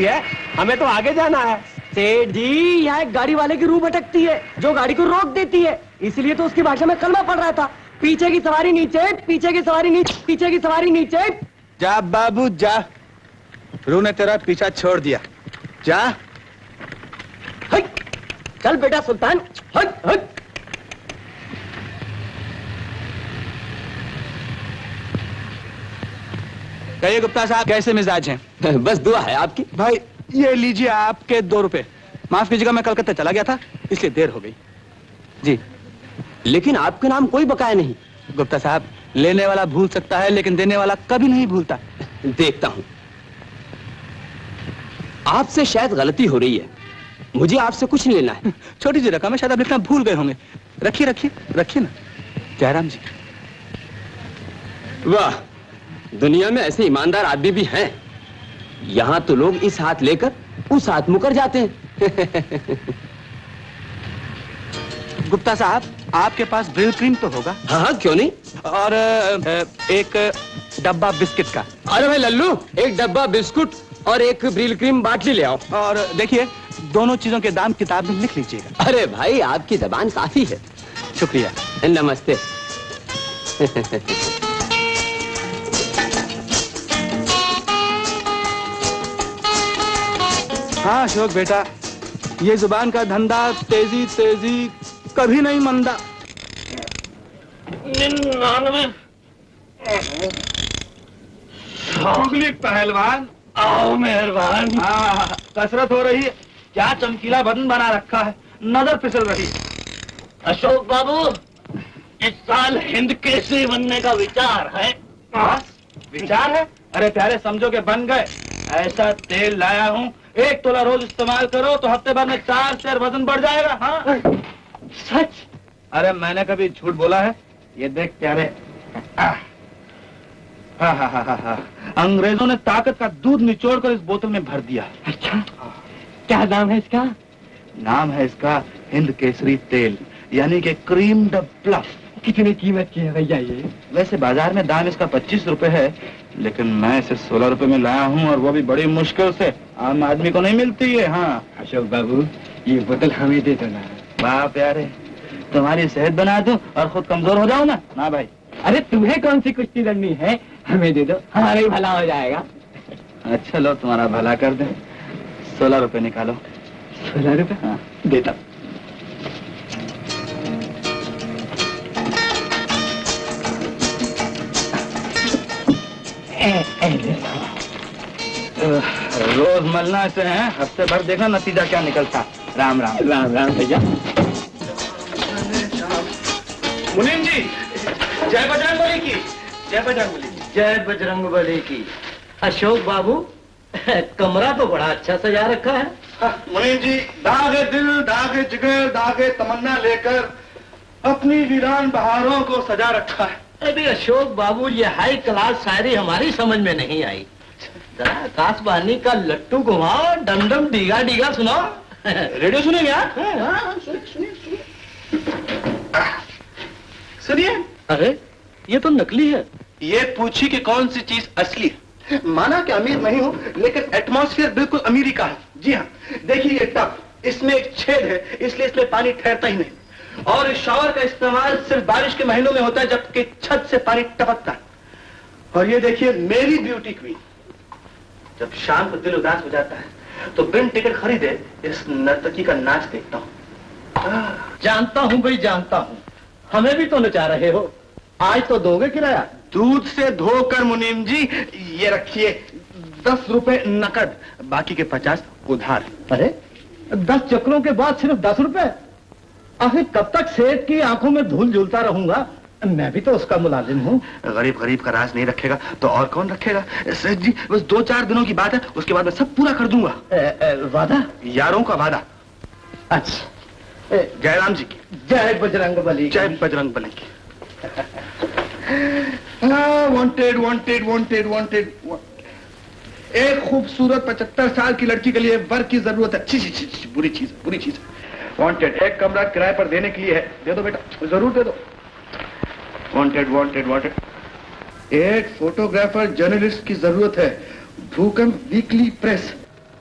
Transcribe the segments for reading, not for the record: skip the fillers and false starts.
है, हमें तो आगे जाना है। सेठ जी, यहाँ एक गाड़ी वाले की रूह भटकती है जो गाड़ी को रोक देती है, इसलिए तो उसकी भाषा में कलमा पड़ रहा था। पीछे की सवारी नीचे, पीछे की सवारी नीचे, पीछे की सवारी नीचे। जा बाबू जा, रूह ने तेरा पीछा छोड़ दिया, जा। चल बेटा सुल्तान। कहिए गुप्ता साहब, कैसे मिजाज हैं? बस दुआ है आपकी। भाई ये लीजिए आपके 2 रुपए। माफ कीजिएगा, मैं कलकत्ता चला गया था इसलिए देर हो गई। जी। लेकिन आपके नाम कोई बकाया नहीं। गुप्ता साहब, लेने वाला भूल सकता है लेकिन देने वाला कभी नहीं भूलता। देखता हूं, आपसे शायद गलती हो रही है, मुझे आपसे कुछ नहीं लेना है। छोटी सी रकम है, शायद आप लिखना भूल गए होंगे। रखिए रखिए रखिए ना। जयराम जी। वाह, दुनिया में ऐसे ईमानदार आदमी भी हैं। यहां तो लोग इस हाथ लेकर उस हाथ मुकर जाते हैं। गुप्ता साहब, आपके पास ब्रिल क्रीम तो होगा? हाँ, क्यों नहीं। और एक डब्बा बिस्किट का। अरे भाई लल्लू, एक डब्बा बिस्कुट और एक ब्रिल क्रीम बाटली ले आओ। और देखिए, दोनों चीजों के दाम किताब में लिख लीजिएगा। अरे भाई, आपकी जबान काफी है। शुक्रिया। नमस्ते। हाँ अशोक बेटा, ये जुबान का धंधा तेजी तेजी कभी नहीं मंदा। 99 पहलवान, आओ मेहरबान। हाँ, कसरत हो रही है। क्या चमकीला बदन बना रखा है, नजर फिसल रही है। अशोक बाबू, इस साल हिंद केसरी बनने का विचार है। विचार है? अरे प्यारे, समझो के बन गए। ऐसा तेल लाया हूँ, 1 तोला रोज इस्तेमाल करो तो हफ्ते भर में 4 सेर वजन बढ़ जाएगा। हाँ सच? अरे मैंने कभी झूठ बोला है? ये देख प्यारे। हाँ, अंग्रेजों ने ताकत का दूध निचोड़कर इस बोतल में भर दिया। अच्छा, क्या नाम है इसका? नाम है इसका हिंद केसरी तेल, यानी कि क्रीम द ब्लफ। कितनी कीमत की है भैया ये? वैसे बाजार में दाम इसका 25 रुपए है, लेकिन मैं इसे 16 रुपए में लाया हूँ, और वो भी बड़ी मुश्किल से। आम आदमी को नहीं मिलती है। हाँ अशोक बाबू, ये बोतल हमें दे दो ना। वाह प्यारे, तुम्हारी सेहत बना दूं और खुद कमजोर हो जाओ ना। ना भाई। अरे तुम्हें कौन सी कुश्ती लड़नी है, हमें दे दो, हमारा ही भला हो जाएगा। अच्छा लो, तुम्हारा भला कर दे। 16 रुपए निकालो। 16 रुपए? हाँ देता। रोज मलना से हैं, हफ्ते भर देखना नतीजा क्या निकलता। राम राम। राम राम भैया। मुनीम जी, जय बजरंगबली की। जय बजरंगबली की। जय बजरंगबली की। अशोक बाबू, कमरा तो बड़ा अच्छा सजा रखा है। मुनीम जी, दागे दिल, दागे जिगर, दागे तमन्ना लेकर अपनी वीरान बहारों को सजा रखा है। अरे अशोक बाबू, ये हाई क्लास शायरी हमारी समझ में नहीं आई। जरा आकाशवाणी का लट्टू घुमाओ, डमडम डीगा डीगा सुनाओ। रेडियो सुनेंगे आप? सुनिए। अरे ये तो नकली है। ये पूछी कि कौन सी चीज असली है। माना कि अमीर नहीं हूं, लेकिन एटमॉस्फेयर बिल्कुल अमीरी का है। जी हाँ, देखिए ये टब, इसमें एक छेद है, इसलिए इसमें पानी ठहरता ही नहीं। और इस शावर का इस्तेमाल सिर्फ बारिश के महीनों में होता है, जबकि छत से पानी टपकता है। और ये देखिए मेरी ब्यूटी क्वीन, जब शाम को दिल उदास हो जाता है तो बिन टिकट खरीदे इस नर्तकी का नाच देखता हूँ। जानता हूँ भाई, जानता हूँ। हमें भी तो नचा रहे हो। आज तो दोगे किराया? दूध से धोकर मुनीम जी। ये रखिए 10 रुपए नकद, बाकी के 50 उधार। अरे 10 चक्रों के बाद सिर्फ 10 रुपए? आखिर कब तक सेठ की आंखों में धूल झूलता रहूंगा? मैं भी तो उसका मुलाजिम हूँ। गरीब गरीब का राज नहीं रखेगा तो और कौन रखेगा? सेठ जी, बस 2-4 दिनों की बात है, उसके बाद मैं सब पूरा कर दूंगा। वादा? यारों का वादा। अच्छा। जयराम जी की। जय बजरंगबली। जय बजरंगबली की। Wanted wanted wanted wanted. एक खूबसूरत 75 साल की लड़की के लिए वर्क की जरूरत है। छी, बुरी चीज, बुरी चीज। वांटेड, एक कमरा किराए पर देने के लिए है। दे दो बेटा, जरूर दे दो। Wanted wanted wanted. एक फोटोग्राफर जर्नलिस्ट की जरूरत है। भूकंप वीकली प्रेस।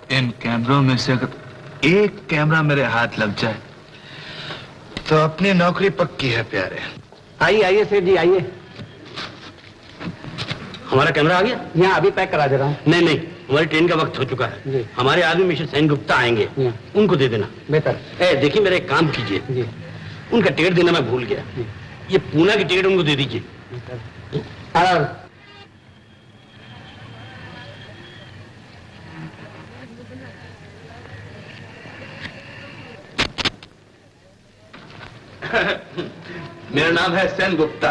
इन कैमरों में से अगर एक कैमरा मेरे हाथ लग जाए तो अपनी नौकरी पक्की है प्यारे। आइए आइए सेठ जी आइए। हमारा कैमरा आ गया? यहाँ अभी पैक करा दे रहा हूँ। नहीं नहीं, हमारी ट्रेन का वक्त हो चुका है जी। हमारे आदमी मिस्टर सेन गुप्ता आएंगे, उनको दे देना। बेहतर। देखिए मेरा एक काम कीजिए जी। उनका टिकट देना मैं भूल गया, ये पूना की टिकट उनको दे दीजिए। मेरा नाम है सेन गुप्ता।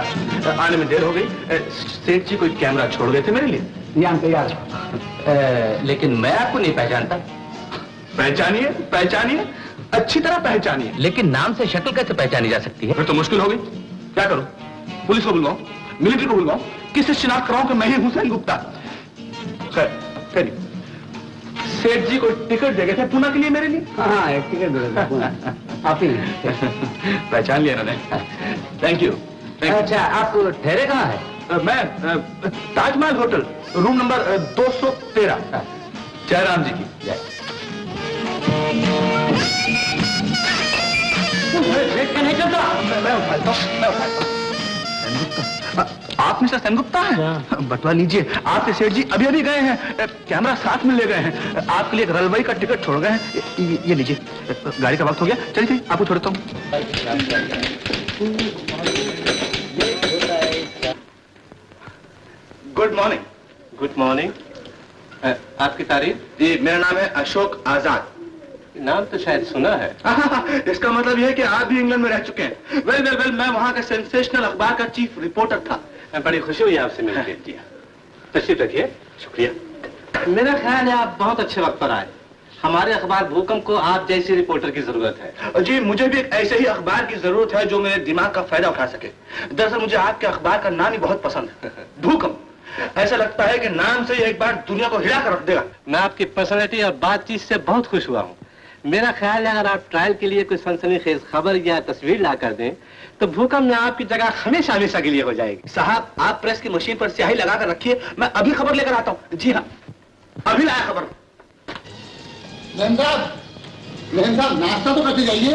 आने में देर हो गई। सेठ जी कोई कैमरा छोड़ गए थे मेरे लिए। यहाँ तैयार। लेकिन मैं आपको नहीं पहचानता। पहचानिए पहचानिए, अच्छी तरह पहचानिए। लेकिन नाम से शक्ल कैसे पहचानी जा सकती है? फिर तो मुश्किल हो गई। क्या करूं? पुलिस को बुलवाऊं, मिलिट्री को बुलवाऊं, किससे शिनाख्त कराऊं कि मैं ही हूं सेन गुप्ता? खैर सेठ जी को टिकट दे गए थे पूना के लिए मेरे लिए। हाँ एक टिकट दे देना। आप ही पहचान लिया इन्होंने। Thank you. अच्छा आप ठहरे कहाँ है? मैं Taj Mahal hotel room number 213 Jairam ji की। नहीं चलता। मैं उठाता हूँ। आप मिस्टर सेन गुप्ता हैं? बटवा लीजिए। आपके सेठ जी अभी अभी गए हैं, कैमरा साथ में ले गए हैं। आपके लिए एक रेलवे का टिकट छोड़ गए हैं। ये लीजिए, गाड़ी का वक्त हो गया। चलिए आपको छोड़ता हूँ। Good morning. Good morning. आपकी तारीफ? जी मेरा नाम है अशोक आजाद। नाम तो शायद सुना है। इसका मतलब यह है कि आप भी इंग्लैंड में रह चुके हैं। वेल मैं वहाँ का सेंसेशनल अखबार का चीफ रिपोर्टर था। बड़ी खुशी हुई आपसे मिलकर। जी तशरीफ रखिए। शुक्रिया। मेरा ख्याल है आप बहुत अच्छे वक्त पर आए। हमारे अखबार भूकंप को आप जैसे रिपोर्टर की जरूरत है। जी मुझे भी एक ऐसे ही अखबार की जरूरत है जो मेरे दिमाग का फायदा उठा सके। दरअसल मुझे आपके अखबार का नाम ही बहुत पसंद है, भूकंप। ऐसा लगता है कि नाम से ही एक बार दुनिया को हिला कर रख देगा। मैं आपकी पर्सनैलिटी और बातचीत से बहुत खुश हुआ हूँ। मेरा ख्याल है अगर आप ट्रायल के लिए कोई सनसनीखेज खबर या तस्वीर ला कर दें तो भूकंप में आपकी जगह हमेशा हमेशा के लिए हो जाएगी। साहब आप प्रेस की मशीन पर स्याही लगा कर रखिए, मैं अभी खबर लेकर आता हूँ। जी हाँ अभी लाया खबर। मेहन साहब नाश्ता तो करके जाइए।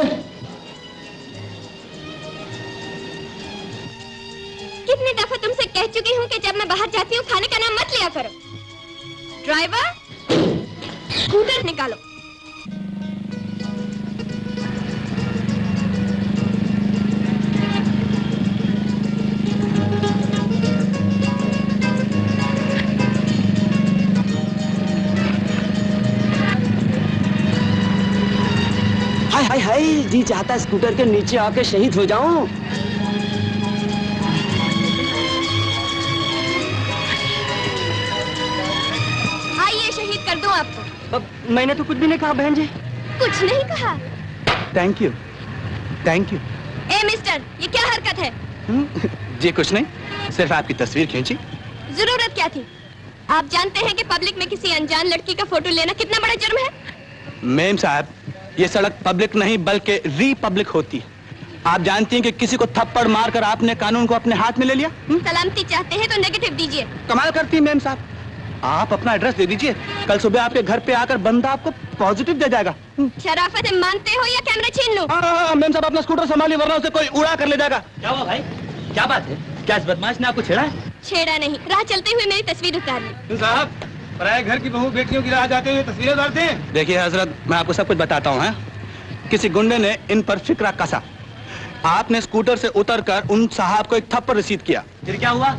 कितनी दफा तुमसे कह चुकी हूँ कि जब मैं बाहर जाती हूँ खाने का नाम मत लिया करो। ड्राइवर स्कूटर निकालो। हाय हाय हाय, जी चाहता है स्कूटर के नीचे आके शहीद हो जाऊं। आइए शहीद कर दूं आपको। अब मैंने तो कुछ भी नहीं कहा बहन जी। कुछ नहीं कहा? Thank you thank you. A mister, ये क्या हरकत है? जी कुछ नहीं, सिर्फ आपकी तस्वीर खींची। जरूरत क्या थी? आप जानते हैं कि पब्लिक में किसी अनजान लड़की का फोटो लेना कितना बड़ा जुर्म है? मेम साहब ये सड़क पब्लिक नहीं बल्कि रिपब्लिक होती है। आप जानती हैं कि किसी को थप्पड़ मारकर आपने कानून को अपने हाथ में ले लिया। सलामती चाहते हैं तो नेगेटिव दीजिए। कमाल करती हैं मेम साहब। आप अपना एड्रेस दे दीजिए, कल सुबह आपके घर पे आकर बंदा आपको पॉजिटिव दे जाएगा। शराफत है, मानते हो या कैमरा छीन लूं? हाँ मेम साहब अपना स्कूटर संभालिए वरना उसे कोई उड़ा कर ले जाएगा। क्या हुआ भाई, क्या बात है? क्या इस बदमाश ने आपको छेड़ा है? छेड़ा नहीं, राह चलते हुए मेरी तस्वीर उतार ली। साहब पराये घर की बहू बेटियों की राह जाते हुए तस्वीरें उतारते हैं। देखिए हजरत मैं आपको सब कुछ बताता हूँ। किसी गुंडे ने इन पर फिक्रा कसा, आपने स्कूटर से उतरकर उन साहब को एक थप्पड़ रसीद किया। फिर क्या हुआ?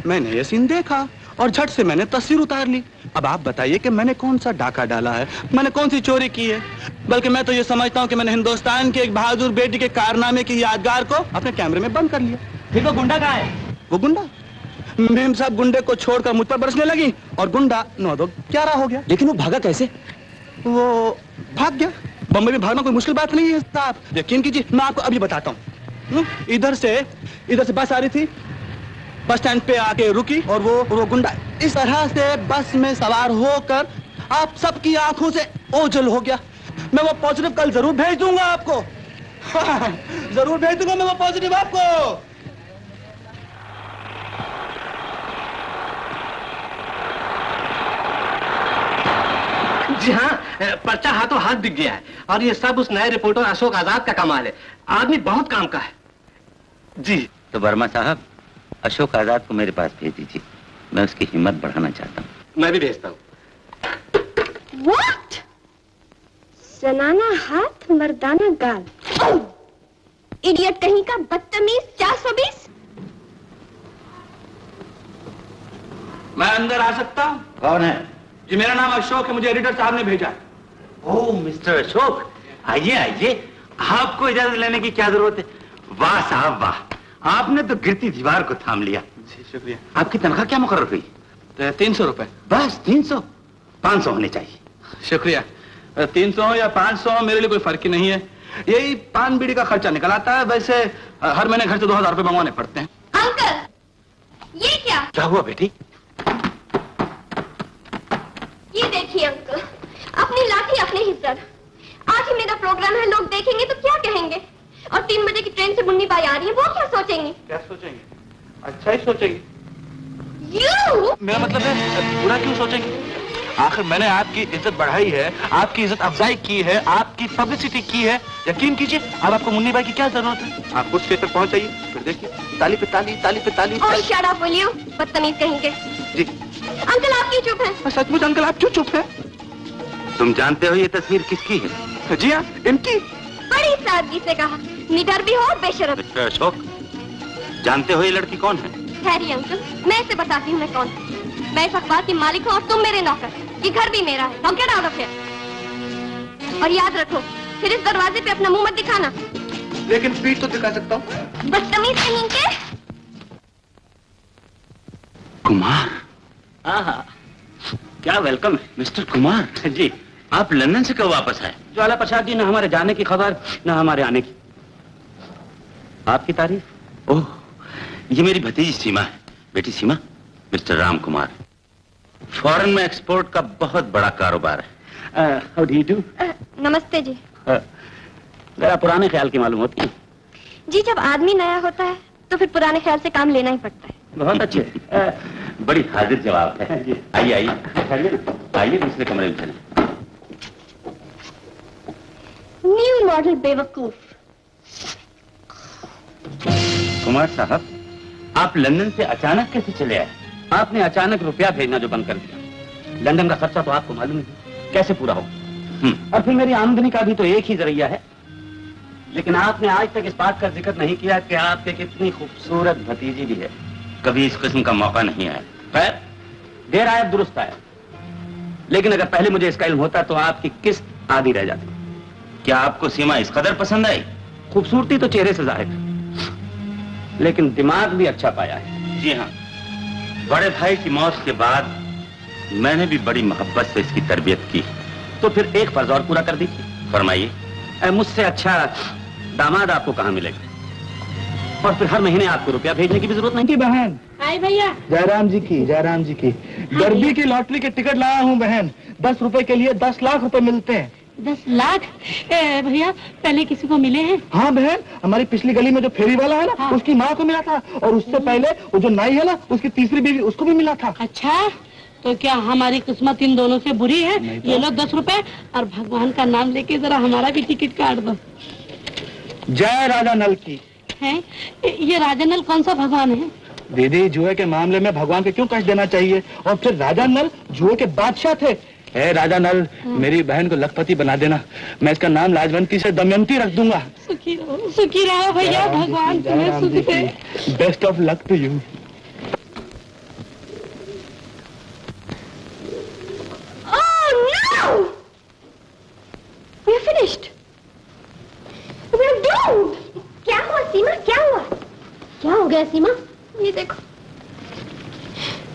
मैंने ये सीन देखा और झट से मैंने तस्वीर उतार ली। अब आप बताइए कि मैंने कौन सा डाका डाला है, मैंने कौन सी चोरी की है। बल्कि मैं तो ये समझता हूँ कि मैंने हिंदुस्तान की एक बहादुर बेटी के कारनामे की यादगार को अपने कैमरे में बंद कर लिया। फिर वो गुंडा कहाँ है? वो गुंडा मेम साहब गुंडे को छोड़कर मुझ पर बरसने लगी और गुंडा 9-2-11 हो गया। लेकिन वो भागा कैसे? वो भाग गया। बम्बई में भागना कोई मुश्किल बात नहीं है साहब, यकीन कीजिए मैं आपको अभी बताता हूँ। इधर से बस आ रही थी, बस स्टैंड पे आके रुकी और वो गुंडा इस तरह से बस में सवार होकर आप सबकी आंखों से ओझल हो गया। मैं वो पॉजिटिव कल जरूर भेज दूंगा आपको। जरूर भेज दूंगा मैं वो पॉजिटिव आपको। जी हाँ, पर्चा हाथों हाथ दिख गया है और ये सब उस नए रिपोर्टर अशोक आजाद का कमाल है। आदमी बहुत काम का है जी। तो वर्मा साहब, अशोक आजाद को मेरे पास भेज दीजिए, मैं उसकी हिम्मत बढ़ाना चाहता हूँ। मैं भी भेजता हूँ। What? जनाना हाथ मर्दाना गाल। इडियट कहीं का, बदतमीज। 420। मैं अंदर आ सकता हूँ? कौन है? जी मेरा नाम अशोक है, मुझे एडिटर साहब ने भेजा। ओह मिस्टर अशोक, आइए आइए, आपको इजाजत लेने की क्या जरूरत है। वाह साहब वाह, आपने तो गिरती दीवार को थाम लिया। जी शुक्रिया। आपकी तनख्वाह क्या मुकर्रर हुई? 300 रुपए। बस 300? 500 होने चाहिए। शुक्रिया। 300 हो या 500 हो, मेरे लिए कोई फर्क ही नहीं है। यही पान बीड़ी का खर्चा निकल आता है। वैसे हर महीने घर से 2000 रुपए मंगवाने पड़ते हैं। अंकल, ये क्या? क्या हुआ बेटी? ये देखिए अंकल, अपनी लाठी अपने हिस्सा। आज ही मेरा प्रोग्राम है, लोग देखेंगे तो क्या कहेंगे? और 3 बजे की ट्रेन से मुन्नी बाई आ रही है, वो क्या सोचेंगे? क्या सोचेंगे? अच्छा ही सोचेंगे। मेरा मतलब है बुरा क्यों सोचेंगे? आखिर मैंने आपकी इज्जत बढ़ाई है, आपकी इज्जत अफजाई की है, आपकी पब्लिसिटी की है। यकीन कीजिए, अब आपको मुन्नी बाई की क्या जरूरत है? आप कुछ स्टेज तक पहुंच जाइए, फिर देखिए ताली पे ताली, ताली पे ताली। और शट अप विल यू, बदतमीज कहेंगे। जी अंकल आप क्यों चुप हैं? सचमुच अंकल आप क्यों चुप है? तुम जानते हो ये तस्वीर किसकी है? जी हाँ, इनकी। बड़ी सादगी से कहा, निडर भी हो और बेशरम। मिस्टर अशोक, जानते हो ये लड़की कौन है? खैरी अंकल, मैं इसे बताती हूँ मैं कौन। मैं इस अखबार की मालिक हूँ और तुम मेरे नौकर। ये घर भी मेरा है। Get out of here. और याद रखो, फिर इस दरवाजे पे अपना मुंह मत दिखाना। लेकिन पीठ तो दिखा सकता हूँ। बदतमीज कहेंगे। कुमार। हाँ, क्या वेलकम है। मिस्टर कुमार जी, आप लंदन से कब वापस आए? ज्वाला प्रसाद जी, न हमारे जाने की खबर न हमारे आने की। आपकी तारीफ? ओह, ये मेरी भतीजी सीमा है। बेटी सीमा, मिस्टर राम कुमार। फॉरेन में एक्सपोर्ट का बहुत बड़ा कारोबार है। How do you do? नमस्ते जी। जरा पुराने ख्याल की मालूम होती है। जी, जब आदमी नया होता है तो फिर पुराने ख्याल से काम लेना ही पड़ता है। बहुत अच्छे। बड़ी हाजिर जवाब है। आइए आइए आइए, दूसरे कमरे में चलें। न्यू मॉडल बेवकूफ। कुमार साहब, आप लंदन से अचानक कैसे चले आए? आपने अचानक रुपया भेजना जो बंद कर दिया। लंदन का खर्चा तो आपको मालूम है, कैसे पूरा हो। और फिर मेरी आमदनी का भी तो एक ही जरिया है। लेकिन आपने आज तक इस बात का जिक्र नहीं किया कि आपके कितनी खूबसूरत भतीजी भी है। कभी इस किस्म का मौका नहीं आया। खैर, देर आया दुरुस्त आया। लेकिन अगर पहले मुझे इसका इल्म होता तो आपकी किस्त आधी रह जाती। क्या आपको सीमा इस कदर पसंद आई? खूबसूरती तो चेहरे से जाहिर है, लेकिन दिमाग भी अच्छा पाया है। जी हाँ, बड़े भाई की मौत के बाद मैंने भी बड़ी मोहब्बत से इसकी तरबियत की। तो फिर एक फर्ज और पूरा कर दीजिए। फरमाइए। मुझसे अच्छा दामाद आपको कहाँ मिलेगा? और फिर हर महीने आपको रुपया भेजने की भी जरूरत नहीं। की बहन। हाय भैया। जयराम जी की, जयराम जी की। डरबी की लॉटरी के टिकट लाया हूँ बहन। 10 रुपए के लिए 10 लाख रुपए मिलते हैं। 10 लाख? भैया पहले किसी को मिले हैं? हाँ बहन, हमारी पिछली गली में जो फेरी वाला है ना, हाँ। उसकी माँ को मिला था। और उससे पहले वो जो नाई है ना, उसकी तीसरी बीवी, उसको भी मिला था। अच्छा, तो क्या हमारी किस्मत इन दोनों से बुरी है? ये लो 10 रुपए और भगवान का नाम लेके जरा हमारा भी टिकट काट दो। जय राजा नल की। है ये राजा नल कौन सा भगवान है? दीदी, जुए के मामले में भगवान को क्यों कष्ट देना चाहिए? और फिर राजा नल जुए के बादशाह थे। है राजा नल, मेरी बहन को लखपति बना देना। मैं इसका नाम लाजवंती से दमयंती रख दूंगा। सुखी रहो भैया, भगवान तुम्हें सुख दे। Best of luck to you. Oh no! We're finished. We're doomed. क्या हुआ सीमा? क्या हुआ? क्या हो गया सीमा? ये देखो,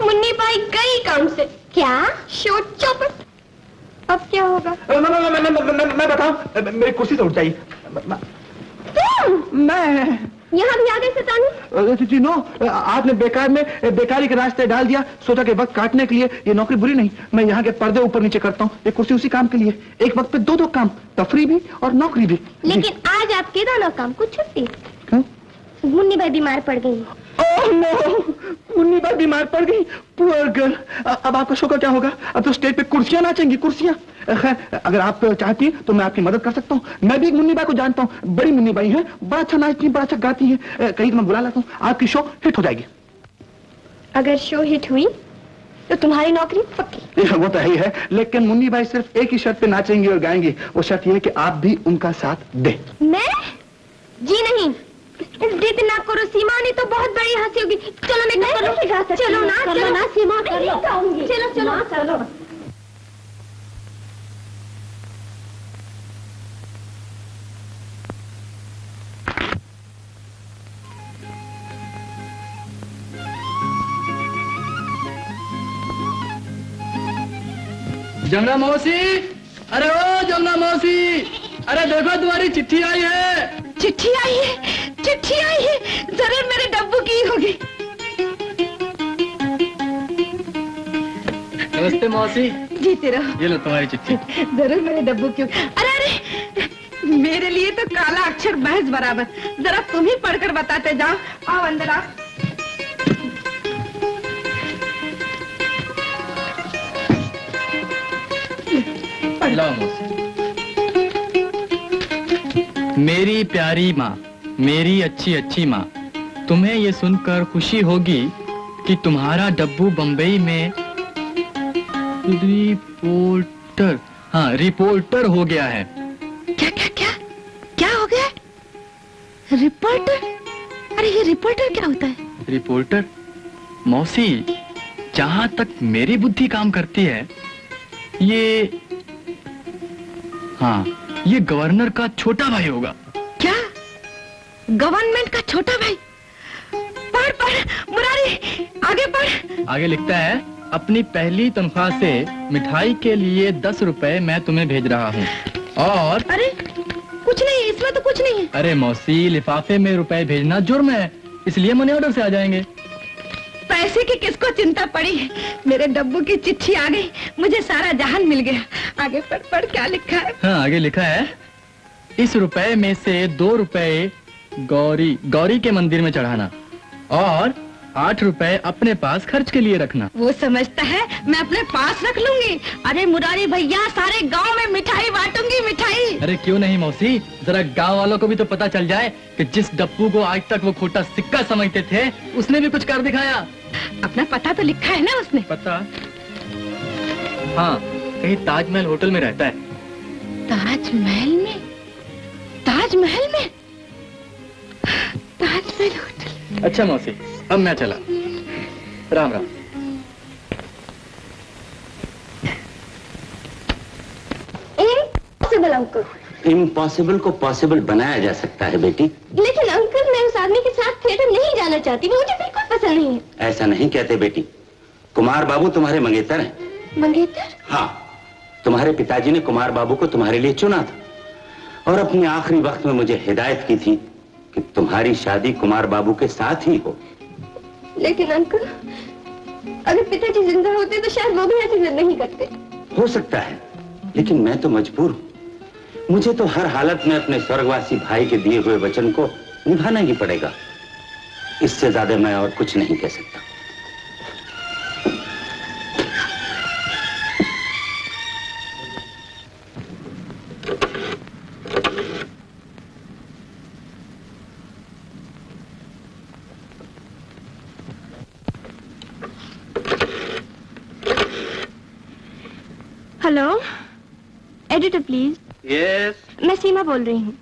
मुन्नी बाई गई काम से। क्या? शोट चौपट। अब क्या होगा? मैं बताऊं, मेरी कुर्सी से उठ जाइए। मैं यहाँ भी आ गए सताने? जी नो, आपने बेकार में बेकारी के रास्ते डाल दिया। सोचा कि वक्त काटने के लिए ये नौकरी बुरी नहीं। मैं यहाँ के पर्दे ऊपर नीचे करता हूँ। ये कुर्सी उसी काम के लिए। एक वक्त पे 2 काम, तफरी भी और नौकरी भी। लेकिन आज आपके दोनों काम को छुट्टी। मुन्नी भाई बीमार पड़ गई। ओह नो, मुन्नी बाई बीमार पड़ गई, पुअर गर्ल। अब आपका शो का क्या होगा? अब तो स्टेज पे कुर्सियां नाचेंगी, कुर्सियां। खैर, अगर आप चाहती हैं तो मैं आपकी मदद कर सकता हूँ। मैं भी एक मुन्नी बाई को जानता हूँ, बड़ी मुन्नी बाई है, बड़ा अच्छा नाचती है, बड़ा अच्छा गाती है। कहीं तो मैं बुला लाता हूँ, आपकी शो हिट हो जाएगी। अगर शो हिट हुई तो तुम्हारी नौकरी पक्की। वो तो ही है, लेकिन मुन्नी बाई सिर्फ एक ही शर्त पे नाचेंगी और गाएंगी। वो शर्त ये है कि आप भी उनका साथ दें। मैं? जी नहीं, जिद ना करो सीमा, नहीं तो बहुत बड़ी हंसी होगी। चलो मैं चलो ना, चलो ना सीमा, चलो चलो चलो। जमुना मौसी, अरे ओ जमुना मौसी, अरे देखो तुम्हारी चिट्ठी आई है। चिट्ठी आई है, चिट्ठी आई है, जरूर मेरे डब्बू की होगी। नमस्ते मौसी। जीते रहो। ये लो तुम्हारी चिट्ठी। जरूर मेरे डब्बू की होगी। अरे अरे, मेरे लिए तो काला अक्षर महज बराबर। जरा तुम ही पढ़कर बताते जाओ। आओ अंदर आओ। मेरी प्यारी माँ, मेरी अच्छी अच्छी माँ, तुम्हें ये सुनकर खुशी होगी कि तुम्हारा डब्बू बम्बई में रिपोर्टर हो गया है। क्या क्या क्या क्या हो गया? रिपोर्टर? अरे ये रिपोर्टर क्या होता है? रिपोर्टर मौसी, जहाँ तक मेरी बुद्धि काम करती है, ये गवर्नर का छोटा भाई होगा। क्या? गवर्नमेंट का छोटा भाई? पढ़ पढ़ मुरारी, आगे पढ़। आगे लिखता है, अपनी पहली तनख्वाह से मिठाई के लिए 10 रुपए मैं तुम्हें भेज रहा हूँ। और अरे कुछ नहीं, इसमें तो कुछ नहीं है। अरे मौसी, लिफाफे में रुपए भेजना जुर्म है, इसलिए मनी ऑर्डर से आ जाएंगे। पैसे की किसको चिंता पड़ी है? मेरे डब्बू की चिट्ठी आ गई, मुझे सारा जहान मिल गया। आगे पढ़ पढ़, क्या लिखा है? हाँ, आगे लिखा है, इस रुपए में से 2 रुपए गौरी के मंदिर में चढ़ाना और 8 रुपए अपने पास खर्च के लिए रखना। वो समझता है मैं अपने पास रख लूंगी। अरे मुरारी भैया, सारे गांव में मिठाई बांटूंगी, मिठाई। अरे क्यों नहीं मौसी, जरा गांव वालों को भी तो पता चल जाए कि जिस डप्पू को आज तक वो खोटा सिक्का समझते थे, उसने भी कुछ कर दिखाया। अपना पता तो लिखा है ना उसने? पता? हाँ, कहीं ताजमहल होटल में रहता है। ताजमहल में? ताजमहल में? ताजमहल होटल। अच्छा मौसी, अब मैं चला। Ram Ram. Impossible uncle. Impossible को पॉसिबल बनाया जा सकता है बेटी। लेकिन अंकल, मैं उस आदमी के साथ थिएटर नहीं जाना चाहती, मुझे बिल्कुल पसंद नहीं है। ऐसा नहीं कहते बेटी, कुमार बाबू तुम्हारे मंगेतर हैं। मंगेतर? हाँ, तुम्हारे पिताजी ने कुमार बाबू को तुम्हारे लिए चुना था और अपने आखिरी वक्त में मुझे हिदायत की थी कि तुम्हारी शादी कुमार बाबू के साथ ही हो। लेकिन अंकल, अगर पिताजी जिंदा होते तो शायद वो भी ऐसी जिद नहीं करते। हो सकता है, लेकिन मैं तो मजबूर हूं। मुझे तो हर हालत में अपने स्वर्गवासी भाई के दिए हुए वचन को निभाना ही पड़ेगा। इससे ज्यादा मैं और कुछ नहीं कह सकता। Hello, editor please. यस। मैं सीमा बोल रही हूँ।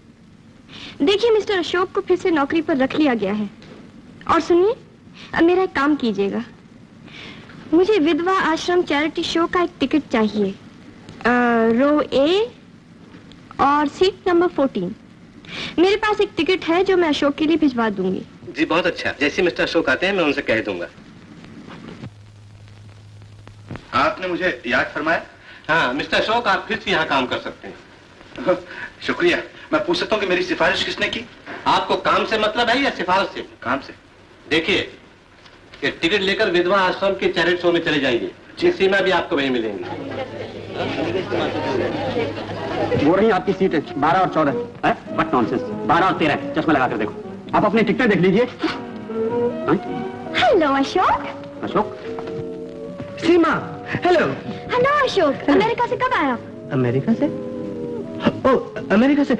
देखिए, मिस्टर अशोक को फिर से नौकरी पर रख लिया गया है। और सुनिए, अब मेरा एक काम कीजिएगा। मुझे विधवा आश्रम चैरिटी शो का एक टिकट चाहिए, रो ए और सीट नंबर 14। मेरे पास एक टिकट है जो मैं अशोक के लिए भिजवा दूंगी। जी बहुत अच्छा, जैसे मिस्टर अशोक आते हैं मैं उनसे कह दूंगा। आपने मुझे याद फरमाया? हाँ मिस्टर अशोक, आप फिर से यहाँ काम कर सकते हैं। शुक्रिया। मैं पूछ सकता हूँ कि मेरी सिफारिश किसने की? आपको काम से मतलब है या सिफारिश से? काम से। देखिए, ये टिकट लेकर विधवा आश्रम के चैरिटी शो में चले जाइए। जी, सीमा भी आपको वहीं मिलेंगी। वो रही आपकी सीट 12 और 14 है? What nonsense. 12 और 13 चश्मा लगा कर देखो। आप अपनी टिकट देख लीजिए। हेलो अशोक। अशोक? सीमा, हेलो। हेलो अशोक, अमेरिका से कब आया? अमेरिका से? ओ, अमेरिका से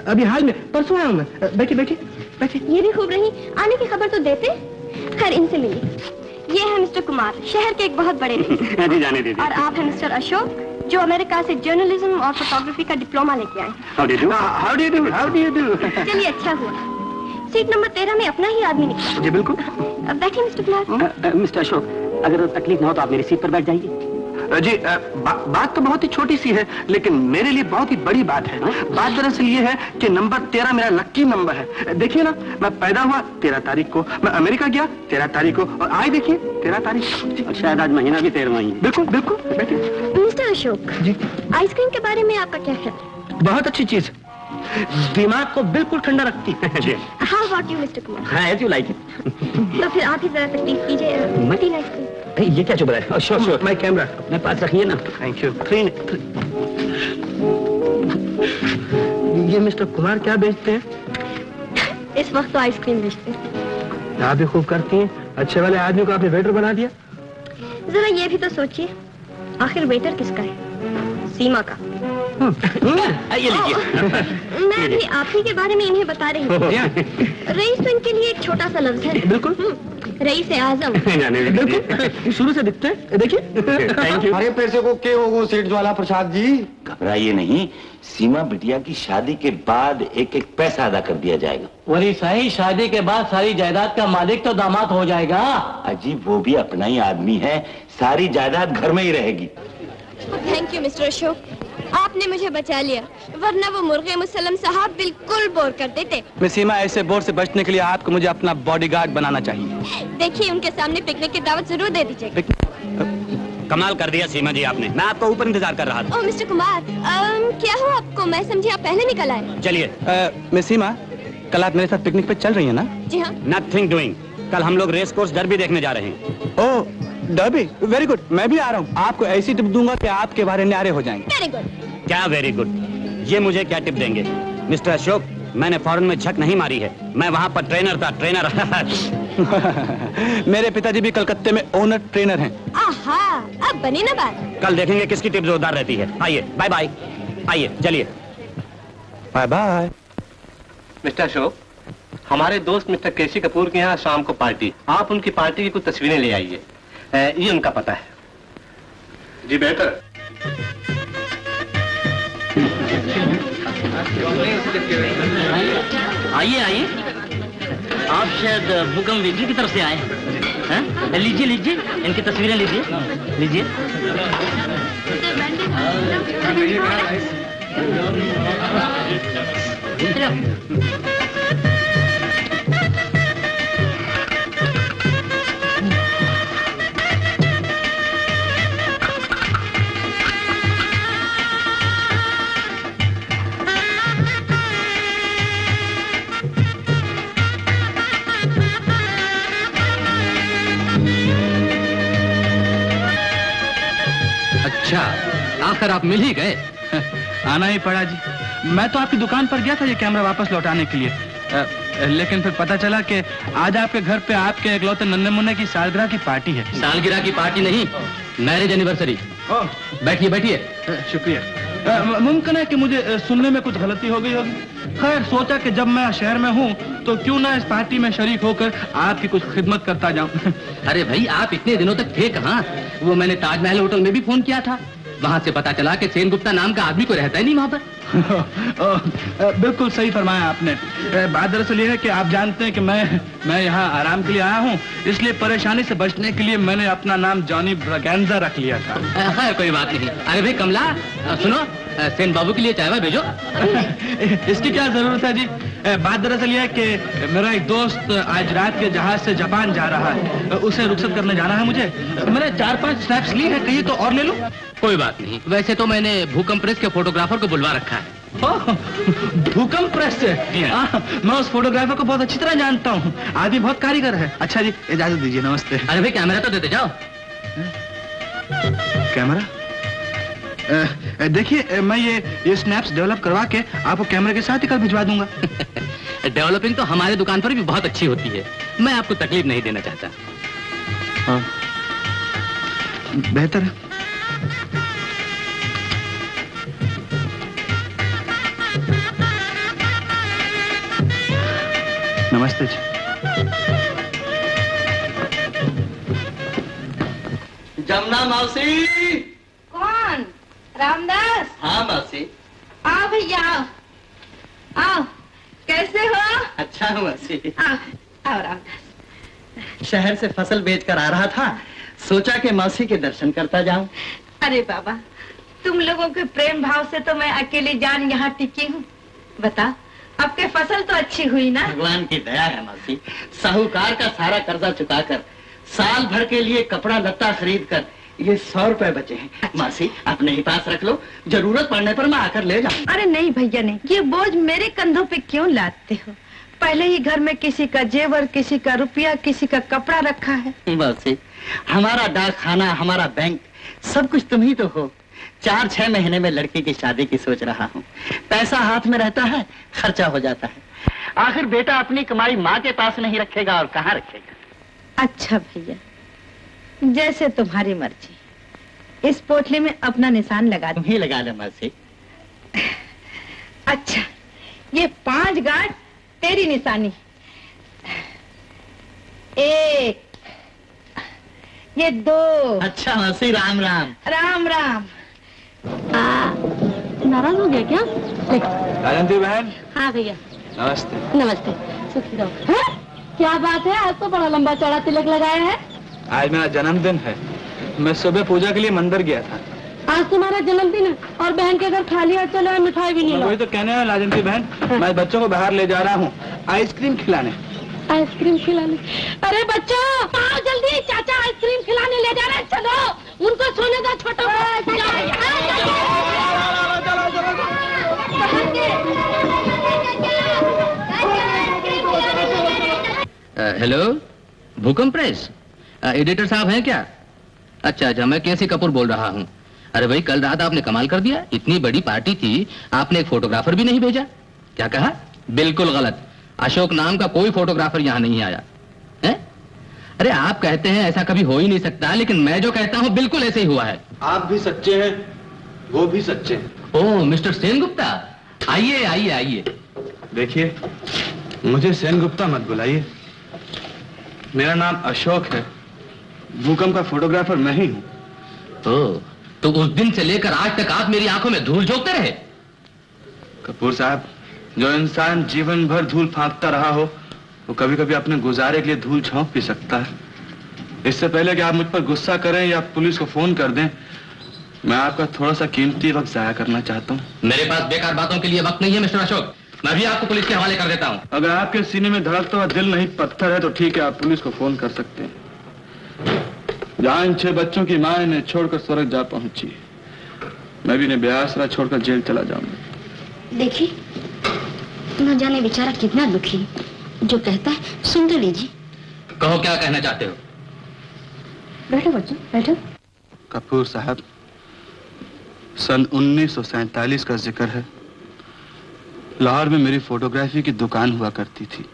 अभी हाल में, परसों आया हूँ मैं। बैठिए बैठिए बैठिए। ये भी खूब रही, आने की खबर तो देते। खैर, इनसे मिलिए। ये है मिस्टर कुमार, शहर के एक बहुत बड़े जी जाने दीजिए। और आप हैं मिस्टर अशोक, जो अमेरिका से जर्नलिज्म और फोटोग्राफी का डिप्लोमा लेके आए। How do you do? How do you do? How do you do? चलिए, अच्छा हुआ। सीट नंबर 13 में अपना ही आदमी निकला। जी बिल्कुल। बैठिए मिस्टर कुमार। मिस्टर अशोक, अगर तकलीफ ना हो तो आप मेरी सीट पर बैठ जाइए। जी, बात तो बहुत ही छोटी सी है, लेकिन मेरे लिए बहुत ही बड़ी बात है। बात दरअसल ये है कि नंबर 13 मेरा लक्की नंबर है। देखिए ना, मैं पैदा हुआ 13 तारीख को, मैं अमेरिका गया 13 तारीख को, और आज देखिए 13 तारीख। और शायद आज महीना भी 13वां ही है। बिल्कुल बिल्कुल, बैठिए। मिस्टर अशोक जी, आइसक्रीम के बारे में आपका क्या ख्याल? बहुत अच्छी चीज, दिमाग को बिल्कुल ठंडा रखती है। जी। How about you mister Kumar? हाँ, as you like it। तो फिर आप ही जरा तकलीफ कीजिए। तीन आइसक्रीम। ये क्या चुप रहा है? श्योर श्योर, माय कैमरा अपने पास रखिए ना। Thank you. ये मिस्टर कुमार क्या बेचते हैं? इस वक्त तो आइसक्रीम बेचते हैं। आप भी खूब करती हैं। अच्छे वाले आदमी को आपने वेटर बना दिया। जरा ये भी तो सोचिए, आखिर वेटर किसका है? सीमा का। ये लीजिए। मैं भी आप ही के बारे में इन्हें बता रही हूँ। रईस तो इनके लिए एक छोटा सा लफ्ज है। बिल्कुल। रईस आजम। बिल्कुल, शुरू से दिखते हैं। देखिए। Thank you. अरे पैसे को के हो सेठ ज्वाला प्रसाद जी? घबराइए नहीं, सीमा बिटिया की शादी के बाद एक एक पैसा अदा कर दिया जाएगा। वही सही, शादी के बाद सारी जायदाद का मालिक तो दामाद हो जाएगा। अजी, वो भी अपना ही आदमी है, सारी जायदाद घर में ही रहेगी। थैंक यू मिस्टर अशोक, आपने मुझे बचा लिया, वरना वो मुर्गे मुसल्लम साहब बिल्कुल बोर कर देते। मिस सीमा, ऐसे बोर से बचने के लिए आपको मुझे अपना बॉडीगार्ड बनाना चाहिए। देखिए, उनके सामने पिकनिक की दावत जरूर दे दीजिएगा। कमाल कर दिया सीमा जी आपने, मैं आपको ऊपर इंतजार कर रहा था। ओह मिस्टर कुमार, क्या हो आपको? मैं समझी आप पहले निकल आए। चलिए। मिस सीमा, कल आप मेरे साथ पिकनिक पे चल रही है ना? जी हाँ। नथिंग डूइंग, कल हम लोग रेस कोर्स डर्बी देखने जा रहे हैं। ओह, डर्बी, वेरी गुड। मैं भी आ रहा हूँ। आपको ऐसी टिप दूंगा कि आपके बारे न्यारे हो जाएंगे। Very good. क्या वेरी गुड? ये मुझे क्या टिप देंगे? मिस्टर अशोक, मैंने फॉरेन में झक नहीं मारी है, मैं वहाँ पर ट्रेनर था, ट्रेनर। मेरे पिताजी भी कलकत्ते में ओनर ट्रेनर हैं। आहा, अब बनी ना बात। कल देखेंगे किसकी टिप जोरदार रहती है। आइए, बाय बाय। आइए, चलिए। Bye bye. मिस्टर अशोक, हमारे दोस्त मिस्टर केसी कपूर के यहाँ शाम को पार्टी, आप उनकी पार्टी की कुछ तस्वीरें ले आइए। ये उनका पता है। जी बेहतर। आइए आइए, आप शायद भूकंप विजय की तरफ से आए हैं? लीजिए लीजिए, इनकी तस्वीरें लीजिए लीजिए। अच्छा, आखिर आप मिल ही गए। आना ही पड़ा जी। मैं तो आपकी दुकान पर गया था ये कैमरा वापस लौटाने के लिए, लेकिन फिर पता चला कि आज आपके घर पे आपके इकलौते नन्हे मुन्ने की सालगिरह की पार्टी है। सालगिरह की पार्टी नहीं, मैरिज एनिवर्सरी। बैठिए बैठिए। शुक्रिया। मुमकिन है कि मुझे सुनने में कुछ गलती हो गई होगी। खैर, सोचा कि जब मैं शहर में हूँ तो क्यों ना इस पार्टी में शरीक होकर आपकी कुछ खिदमत करता जाऊं। अरे भाई, आप इतने दिनों तक थे कहाँ? वो मैंने ताजमहल होटल में भी फोन किया था, वहाँ से पता चला कि सेन गुप्ता नाम का आदमी को रहता ही नहीं वहाँ पर। बिल्कुल सही फरमाया आपने। बात दरअसल ये है कि आप जानते हैं कि मैं यहाँ आराम के लिए आया हूँ, इसलिए परेशानी से बचने के लिए मैंने अपना नाम जॉनी ब्रगेंजा रख लिया था। हाँ, कोई बात नहीं। अरे भाई कमला, सुनो, सेन बाबू के लिए चाय भेजो। इसकी क्या जरूरत है जी? बात दरअसल ये है कि मेरा एक दोस्त आज रात के जहाज से जापान जा रहा है, उसे रुखसत करने जाना है मुझे। मैंने 4-5 स्नैप्स ली है, कहीं तो और ले लूं? कोई बात नहीं, वैसे तो मैंने भूकंप प्रेस के फोटोग्राफर को बुलवा रखा है। भूकंप प्रेस से? मैं उस फोटोग्राफर को बहुत अच्छी तरह जानता हूँ, आदमी बहुत कारीगर है। अच्छा जी, इजाजत दीजिए, नमस्ते। अरे भाई, कैमरा तो देते जाओ। कैमरा? देखिए, मैं ये स्नैप्स डेवलप करवा के आपको कैमरे के साथ ही कल भिजवा दूंगा। डेवलपिंग तो हमारे दुकान पर भी बहुत अच्छी होती है। मैं आपको तकलीफ नहीं देना चाहता। हाँ, बेहतर है। नमस्ते जी। जमुना मौसी। कौन? रामदास? हाँ मौसी। आओ भैया आओ। आओ, कैसे हो? अच्छा हूँ मौसी। आओ आओ रामदास। शहर से फसल बेचकर आ रहा था, सोचा कि मौसी के दर्शन करता जाऊं। अरे बाबा, तुम लोगों के प्रेम भाव से तो मैं अकेली जान यहाँ टिकी हूँ। बता, अब के फसल तो अच्छी हुई ना? भगवान की दया है मौसी। साहूकार का सारा कर्जा चुकाकर साल भर के लिए कपड़ा लत्ता खरीद कर ये 100 रुपए बचे हैं। अच्छा। मौसी अपने ही पास रख लो, जरूरत पड़ने पर मैं आकर ले जाऊं। अरे नहीं भैया नहीं, ये बोझ मेरे कंधों पे क्यों लादते हो? पहले ही घर में किसी का जेवर, किसी का रुपया, किसी का कपड़ा रखा है। मौसी, हमारा डाक खाना, हमारा बैंक, सब कुछ तुम ही तो हो। 4-6 महीने में लड़की की शादी की सोच रहा हूँ। पैसा हाथ में रहता है, खर्चा हो जाता है। आखिर बेटा अपनी कमाई माँ के पास नहीं रखेगा और कहाँ रखेगा? अच्छा भैया, जैसे तुम्हारी मर्जी। इस पोटली में अपना निशान लगा दो। तुम ही लगा लो मौसी। अच्छा, ये 5 गांठ तेरी निशानी। 1, ये 2। अच्छा मौसी, राम राम। राम राम। नाराज हो गया क्या? राजंती बहन। हाँ भैया। नमस्ते। नमस्ते, सुखी रहो। हैं? क्या बात है, आज तो बड़ा लंबा चौड़ा तिलक लगाया है। आज मेरा जन्मदिन है, मैं सुबह पूजा के लिए मंदिर गया था। आज तुम्हारा जन्मदिन है और बहन के घर खाली हाथ चले, मिठाई भी नहीं लाई। वही तो कहने हैं लाजंती बहन, मैं बच्चों को बाहर ले जा रहा हूँ आइसक्रीम खिलाने। आइसक्रीम खिलाने? अरे बच्चों आओ जल्दी, चाचा आइसक्रीम खिलाने ले जा रहे हैं। चलो, उनको सोने दो छोटो। हेलो, भूकंप प्रेस एडिटर साहब हैं क्या? अच्छा अच्छा, मैं केसी कपूर बोल रहा हूँ। अरे भाई, कल रात आपने कमाल कर दिया। इतनी बड़ी पार्टी थी, आपने एक फोटोग्राफर भी नहीं भेजा। क्या कहा? बिल्कुल गलत। अशोक नाम का कोई फोटोग्राफर यहाँ नहीं आया है? अरे आप कहते हैं ऐसा कभी हो ही नहीं सकता, लेकिन मैं जो कहता हूँ बिल्कुल ऐसे ही हुआ है। आप भी सच्चे हैं, वो भी सच्चे हैं। ओह मिस्टर सेनगुप्ता, आइए आइए आइए। देखिए, मुझे सेनगुप्ता मत बुलाइए, मेरा नाम अशोक है। भूकंप का फोटोग्राफर मैं ही हूँ। ओह, तो उस दिन से लेकर आज तक आप मेरी आंखों में धूल झोंकते रहे? कपूर साहब, जो इंसान जीवन भर धूल फांकता रहा हो, वो कभी कभी अपने गुजारे के लिए धूल झोंक भी सकता है। इससे पहले कि आप मुझ पर गुस्सा करें या पुलिस को फोन कर दें, मैं आपका थोड़ा सा कीमती वक्त जाया करना चाहता हूँ। मेरे पास बेकार बातों के लिए वक्त नहीं है मिस्टर अशोक, मैं भी आपको पुलिस के हवाले कर देता हूँ। अगर आपके सीने में धड़कता हुआ दिल नहीं पत्थर है तो ठीक है, आप पुलिस को फोन कर सकते हैं। जहाँ इन 6 बच्चों की माँ इन्हें छोड़कर स्वर्ग जा पहुंची, मैं भी इन्हें बेआसरा छोड़कर जेल चला जाऊंगा। देखिए, न जाने बेचारा कितना दुखी, जो कहता है सुन तो लीजिए। कहो, क्या कहना चाहते हो? बैठो बच्चों, बैठो। कपूर साहब, सन 1947 का जिक्र है। लाहौर में मेरी फोटोग्राफी की दुकान हुआ करती थी।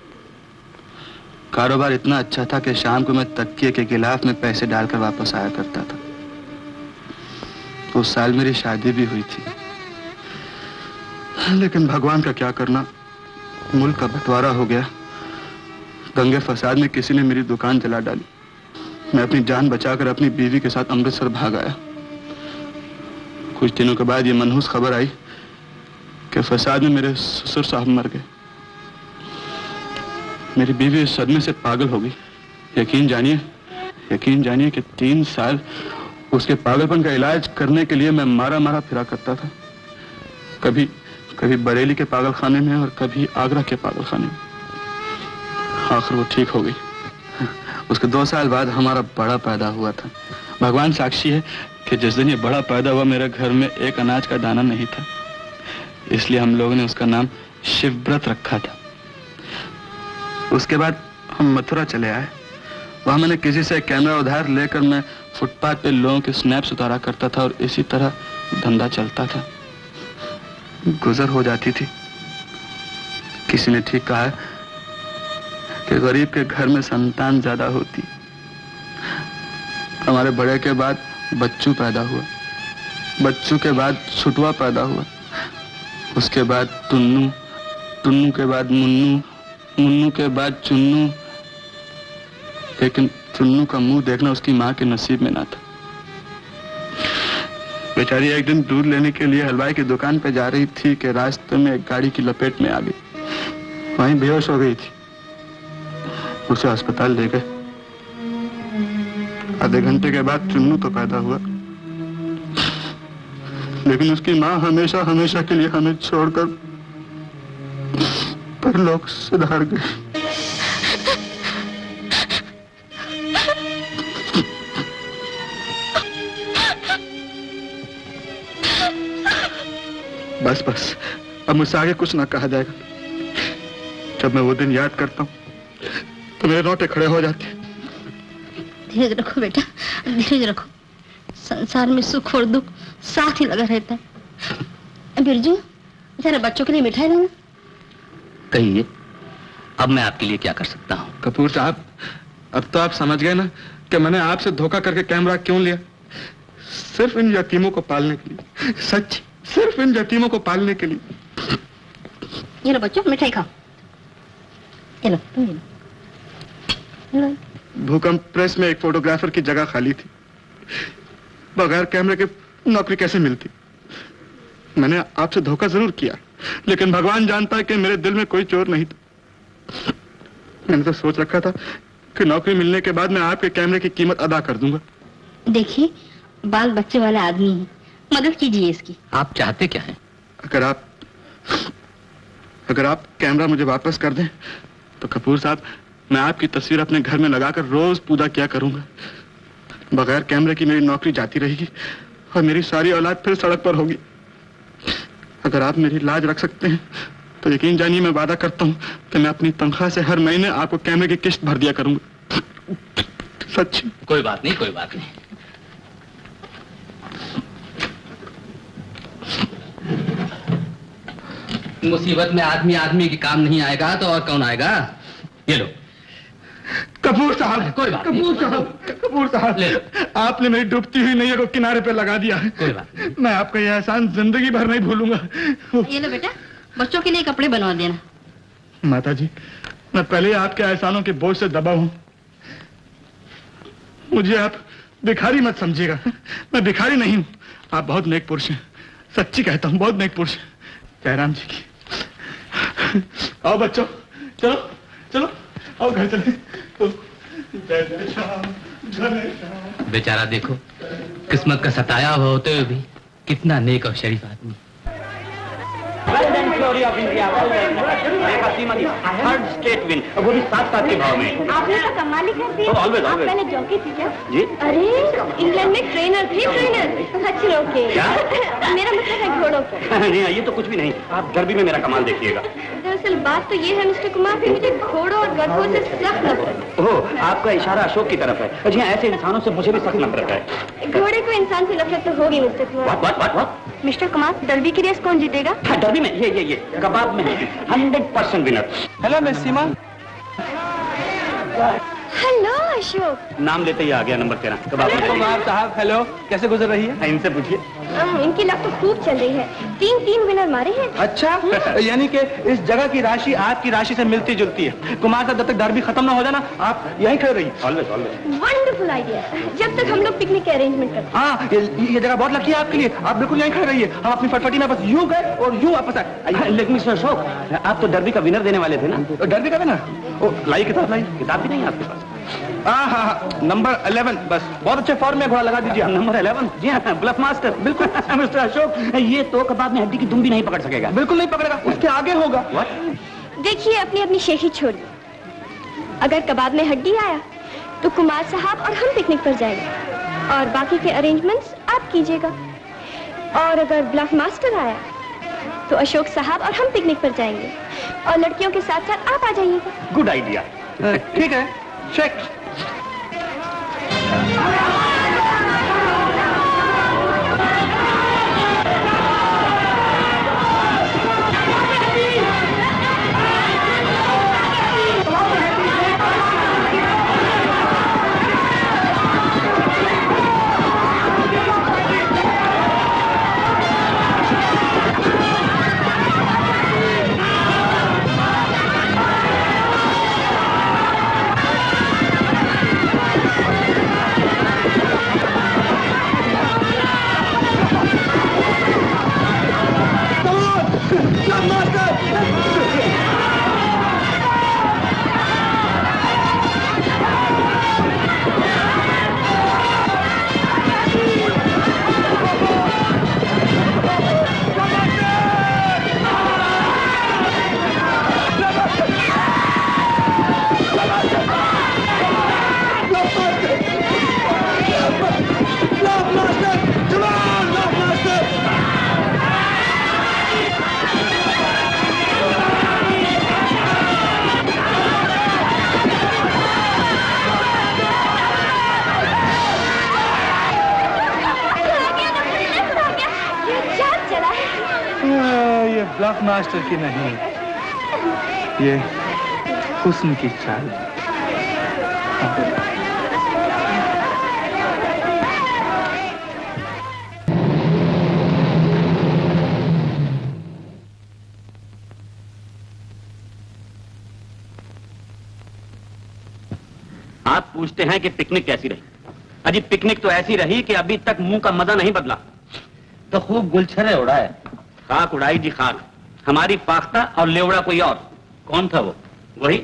कारोबार इतना अच्छा था कि शाम को मैं तकिए के गिलाफ में पैसे डालकर वापस आया करता था। उस साल मेरी शादी भी हुई थी, लेकिन भगवान का क्या करना, मुल्क का बंटवारा हो गया। दंगे फसाद में किसी ने मेरी दुकान जला डाली। मैं अपनी जान बचाकर अपनी बीवी के साथ अमृतसर भाग आया। कुछ दिनों के बाद ये मनहूस खबर आई कि फसाद में मेरे ससुर साहब मर गए। मेरी बीवी इस सदमे से पागल हो गई। यकीन जानिए कि 3 साल उसके पागलपन का इलाज करने के लिए मैं मारा मारा फिरा करता था। कभी बरेली के पागल खाने में और कभी आगरा के पागल खाने में। आखिर वो ठीक हो गई। उसके 2 साल बाद हमारा बड़ा पैदा हुआ था। भगवान साक्षी है कि जिस दिन ये बड़ा पैदा हुआ, मेरे घर में एक अनाज का दाना नहीं था। इसलिए हम लोगों ने उसका नाम शिवव्रत रखा था। उसके बाद हम मथुरा चले आए। वहां मैंने किसी से कैमरा उधार लेकर मैं फुटपाथ पे लोगों के स्नैप्स उतारा करता था और इसी तरह धंधा चलता था। गुजर हो जाती थी। किसी ने ठीक कहा है कि गरीब के घर में संतान ज्यादा होती। हमारे बड़े के बाद बच्चू पैदा हुआ, बच्चू के बाद छुटवा पैदा हुआ, उसके बाद टुन्नू, टुन्नू के बाद मुन्नू, मुन्नू के बाद चुन्नू। लेकिन चुन्नू का मुंह देखना उसकी माँ के नसीब में ना था। बेचारी एक दिन दूध लेने के लिए हलवाई की दुकान पे जा रही थी कि रास्ते में एक गाड़ी की लपेट में आ गई, वहीं बेहोश हो गई थी। उसे अस्पताल ले गए। आधे घंटे के बाद चुन्नू तो पैदा हुआ, लेकिन उसकी माँ हमेशा हमेशा के लिए हमें छोड़कर परलोक सिधार गई। बस बस, अब मुझसे आगे कुछ ना कहा जाएगा। जब मैं वो दिन याद करता हूँ तो मेरे रोंगटे खड़े हो जाते हैं। धीरज रखो बेटा, धीरज रखो। संसार में सुख और दुख साथ ही लगा रहता है। बिरजू, जरा बच्चों के लिए मिठाई देना। कहिए, अब मैं आपके लिए क्या कर सकता हूँ? कपूर साहब, अब तो आप समझ गए ना कि मैंने आपसे धोखा करके कैमरा क्यों लिया। सिर्फ इन यतीमों को पालने के लिए, सच, सिर्फ इन यतीमों को पालने के लिए। ये लो बच्चों, मिठाई खाओ। ये लो, तुम ये लो। भूकंप प्रेस में एक फोटोग्राफर की जगह खाली थी। बगैर कैमरे के नौकरी कैसे मिलती? मैंने आपसे धोखा जरूर किया, लेकिन भगवान जानता है कि मेरे दिल में कोई चोर नहीं था। मैंने तो सोच रखा था कि नौकरी मिलने के बाद मैं आपके कैमरे की कीमत अदा कर दूंगा। देखिए, बाल बच्चे वाला आदमी है, मदद कीजिए इसकी। आप चाहते क्या हैं? अगर आप कैमरा मुझे वापस कर दें तो कपूर साहब, मैं आपकी तस्वीर अपने घर में लगाकर रोज पूजा किया करूंगा। बगैर कैमरे की मेरी नौकरी जाती रहेगी और मेरी सारी औलाद फिर सड़क पर होगी। अगर आप मेरी लाज रख सकते हैं तो यकीन जानिए, मैं वादा करता हूं कि मैं अपनी तनख्वाह से हर महीने आपको कैमरे की किस्त भर दिया करूंगा। सच। कोई बात नहीं, कोई बात नहीं। मुसीबत में आदमी आदमी के काम नहीं आएगा तो और कौन आएगा? ये लो। कपूर साहब, कोई बात कपूर साहब, कपूर साहब, आपने मेरी डूबती हुई नैया को किनारे पे लगा दिया है। कोई बात। मैं आपका यह एहसान जिंदगी भर नहीं भूलूंगा। ये लो बेटा, बच्चों के लिए कपड़े बनवा देना। माता जी, मैं पहले आपके एहसानों के बोझ से दबा हूँ। मुझे आप भिखारी मत समझिएगा। मैं भिखारी नहीं हूँ। आप बहुत नेक पुरुष हैं, सच्ची कहता हूँ, बहुत नेक पुरुष हैं। जयराम जी की। आओ बच्चों, चलो चलो, आओ घर चले। जय जय श्याम, जय श्याम। बेचारा देखो, किस्मत का सताया हुआ होते हुए भी कितना नेक और शरीफ आदमी। थर्ड स्टेट विन, वो भी 7-7 के भाव में। आपने तो कमाल ही कर दिया। ऑलवेज आप ऑलवेज। पहले जॉकी थी क्या? जी। अरे इंग्लैंड में ट्रेनर थे, ट्रेनर खच्चरों के। मेरा मतलब है घोड़ों के। नहीं, ये तो कुछ भी नहीं। आप डर्बी में मेरा कमाल देखिएगा। दरअसल बात तो ये है मिस्टर कुमार, कि मुझे घोड़ों और गधों से सख्त नफरत। ओह, आपका इशारा अशोक की तरफ है। जी हाँ, ऐसे इंसानों से मुझे भी सख्त नफरत है। घोड़े को इंसान से नफरत तो होगी mister Kumar. Mister Kumar, derby की रेस कौन जीतेगा? डर्बी में ये कबाब में 100% विनर। हेलो मिस सीमा। हेलो अशोक। नाम लेते ही आ गया नंबर 13 कबाब में। कुमार साहब, हेलो, कैसे गुजर रही है? इनसे पूछिए। इनकी लक तो खूब चल रही है। 3 विनर मारे हैं। अच्छा, यानी कि इस जगह की राशि आपकी राशि से मिलती जुलती है। कुमार साहब, जब तक डर्बी खत्म ना हो जाए ना, आप यहीं खड़े रहिए। Always always. Wonderful idea. जब तक हम लोग पिकनिक के अरेंजमेंट करते हैं। हाँ, ये जगह बहुत लकी है आपके लिए। आप बिल्कुल यहीं खड़े रहिए। हम अपनी फटफटी में बस यूं गए और यूं वापस आए। लेकिन मिस्टर अशोक, आप तो डर्बी का विनर देने वाले थे ना? डर्बी का विनर? लाई किताब लाई। किताब भी नहीं है आपके पास? हाँ, नंबर 11 बस। बहुत अच्छे फॉर्म में घोड़ा लगा दीजिए। नंबर 11? जी हाँ, ब्लफ मास्टर। बिल्कुल। मिस्टर अशोक, ये तो कबाब में हड्डी की दुम भी नहीं पकड़ सकेगा। बिल्कुल नहीं पकड़ेगा, उसके आगे होगा। देखिए, अपनी अपनी शेखी छोड़िए। अगर कबाब में हड्डी आया तो कुमार साहब और हम पिकनिक पर जाएंगे और बाकी के अरेंजमेंट्स आप कीजिएगा। और अगर ब्लफ मास्टर आया तो अशोक साहब और हम पिकनिक पर जाएंगे और लड़कियों के साथ साथ आप आ जाइएगा। Good idea. ठीक है, चेक। शौक मास्टर की नहीं, ये हुस्न की चाल। आप पूछते हैं कि पिकनिक कैसी रही? अजी पिकनिक तो ऐसी रही कि अभी तक मुंह का मजा नहीं बदला। तो खूब गुलछरे उड़ाए। खाक उड़ाई जी खाक। हमारी फाख्ता और लेवड़ा कोई और। कौन था वो? वही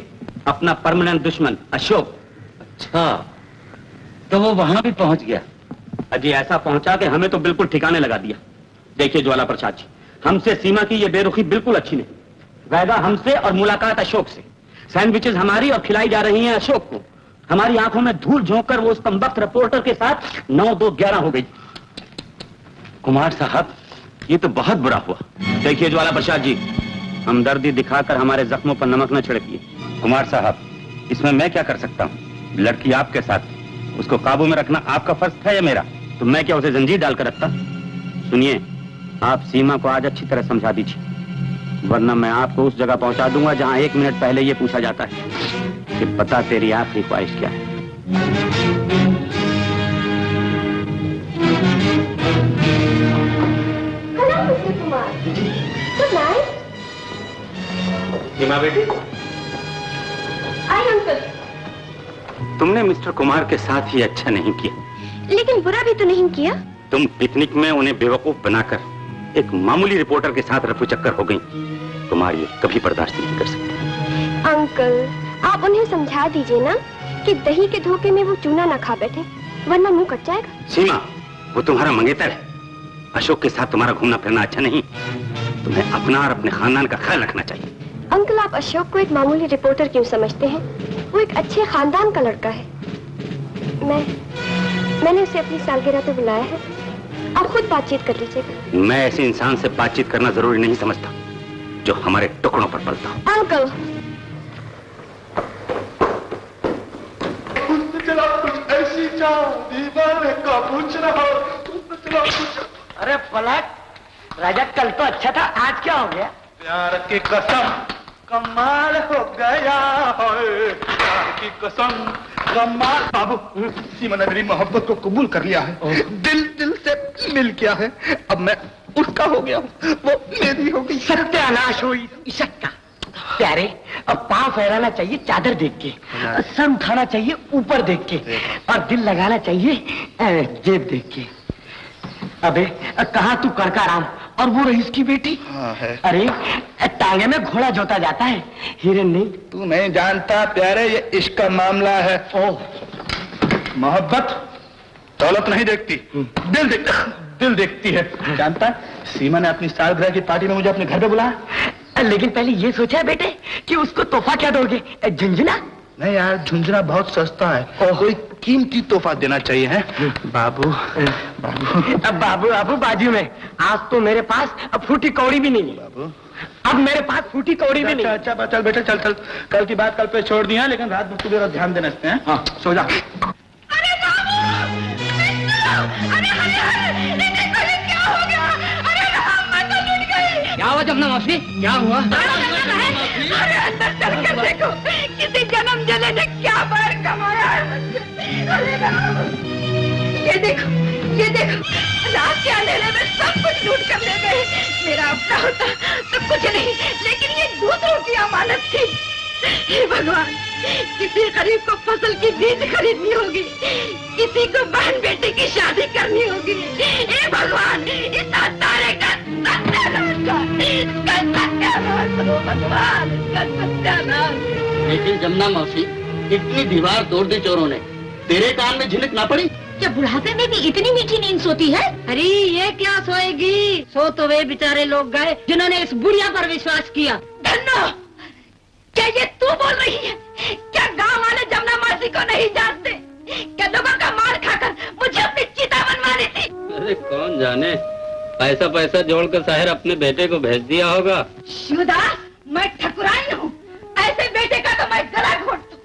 अपना परमानेंट दुश्मन अशोक। अच्छा, तो वो वहां भी पहुंच गया? अजी ऐसा पहुंचा कि हमें तो बिल्कुल ठिकाने लगा दिया। देखिए ज्वाला प्रसाद जी, हमसे सीमा की ये बेरुखी बिल्कुल अच्छी नहीं। वायदा हमसे और मुलाकात अशोक से। सैंडविचेस हमारी और खिलाई जा रही हैं अशोक को। हमारी आंखों में धूल झोंक कर वो उस कमबख्त रिपोर्टर के साथ 9-2-11 हो गई। कुमार साहब, ये तो बहुत बुरा हुआ। देखिए ज्वाला प्रसाद जी, हमदर्दी दिखाकर हमारे जख्मों पर नमक न छिड़किए। कुमार साहब, इसमें मैं क्या कर सकता हूँ? लड़की आपके साथ, उसको काबू में रखना आपका फर्ज था या मेरा? तो मैं क्या उसे जंजीर डालकर रखता? सुनिए, आप सीमा को आज अच्छी तरह समझा दीजिए, वरना मैं आपको उस जगह पहुंचा दूंगा जहां 1 मिनट पहले ये पूछा जाता है कि बता तेरी आखिरी ख्वाहिश क्या है। सीमा बेटी, तुमने मिस्टर कुमार के साथ ही अच्छा नहीं किया। लेकिन बुरा भी तो नहीं किया। तुम पिकनिक में उन्हें बेवकूफ बनाकर एक मामूली रिपोर्टर के साथ रफू चक्कर हो गई। कुमार ये कभी बर्दाश्त नहीं कर सकते। अंकल, आप उन्हें समझा दीजिए ना कि दही के धोखे में वो चूना ना खा बैठे, वरना मुंह कट जाएगा। सीमा, वो तुम्हारा मंगेतर है। अशोक के साथ तुम्हारा घूमना फिरना अच्छा नहीं। तुम्हें अपना और अपने खानदान का ख्याल रखना चाहिए। अंकल, आप अशोक को एक मामूली रिपोर्टर क्यों समझते हैं? वो एक अच्छे खानदान का लड़का है। मैंने उसे अपनी सालगिरह पे बुलाया है। आप खुद बातचीत कर लीजिएगा। मैं ऐसे इंसान से बातचीत करना जरूरी नहीं समझता जो हमारे टुकड़ों पर पलता हो। अंकल, चला कुछ ऐसी दीवाने का पूछ रहा कुछ। अरे पलट, राजा कल तो अच्छा था, आज क्या हो गया? प्यार की कसम कमाल हो गया है, प्यार की कसम कमाल। बाबू, सीमा ने मेरी मोहब्बत को कबूल कर लिया है, दिल से मिल गया है। अब मैं उसका हो गया, वो मेरी हो गई। सत्यानाश हुई इसका। प्यारे, अब पांव फैलाना चाहिए चादर देख के, सर उठाना चाहिए ऊपर देख के, और दिल लगाना चाहिए जेब देख के। अबे कहाँ तू करका राम और वो रईस की बेटी? हाँ है। अरे टांगे में घोड़ा जोता जाता है, हिरन नहीं। तू नहीं जानता प्यारे, ये इश्क का मामला है। ओह, मोहब्बत दौलत नहीं देखती, दिल देखती है। जानता है, सीमा ने अपनी सालगिरह की पार्टी में मुझे अपने घर पे बुलाया। लेकिन पहले ये सोचा है बेटे कि उसको तोहफा क्या दोगे? झुंझुना? नहीं यार, झुंझुना बहुत सस्ता है, कोई कीमती तोहफा देना चाहिए है। बाबू बाबू बाजू में आज तो मेरे पास अब फूटी कौड़ी भी नहीं है। बाबू, अब मेरे पास फूटी कौड़ी भी नहीं। अच्छा चल बेटा, चल कल की बात कल पे छोड़ दिया, लेकिन रात में तू मेरा ध्यान देना हैं। हाँ, सो जा। क्या हुआ जमुना मौसी, क्या हुआ? अरे अंदर चल कर देखो, किसी जन्म जले ने क्या बार कमाया है। ये देखो, रात के अंधेरे में सब कुछ लूट कर ले गए। मेरा अपना होता तो कुछ नहीं, लेकिन ये दूसरों की अमानत थी। हे भगवान, किसी गरीब को फसल की बीज खरीदनी होगी, किसी को बहन बेटी की शादी करनी होगी। हे भगवान, इस तारे का लेकिन जमुना मौसी, इतनी दीवार तोड़ दी चोरों ने, तेरे कान में झिनक ना पड़ी? क्या बुढ़ापे में भी इतनी मीठी नींद सोती है? अरे ये क्या सोएगी? सो तो वे बेचारे लोग गए जिन्होंने इस बुढ़िया पर विश्वास किया। धन्नो, क्या ये तू बोल रही है? क्या गांव वाले जमुना मौसी को नहीं जानते? क्या लोगों का मार खाकर मुझे अपनी चिता बनवानी थी? अरे कौन जाने, पैसा जोड़कर साहिर अपने बेटे को भेज दिया होगा। शिवदास, मैं ठकुराइन हूँ। ऐसे बेटे का तो मैं गला घोट दूं,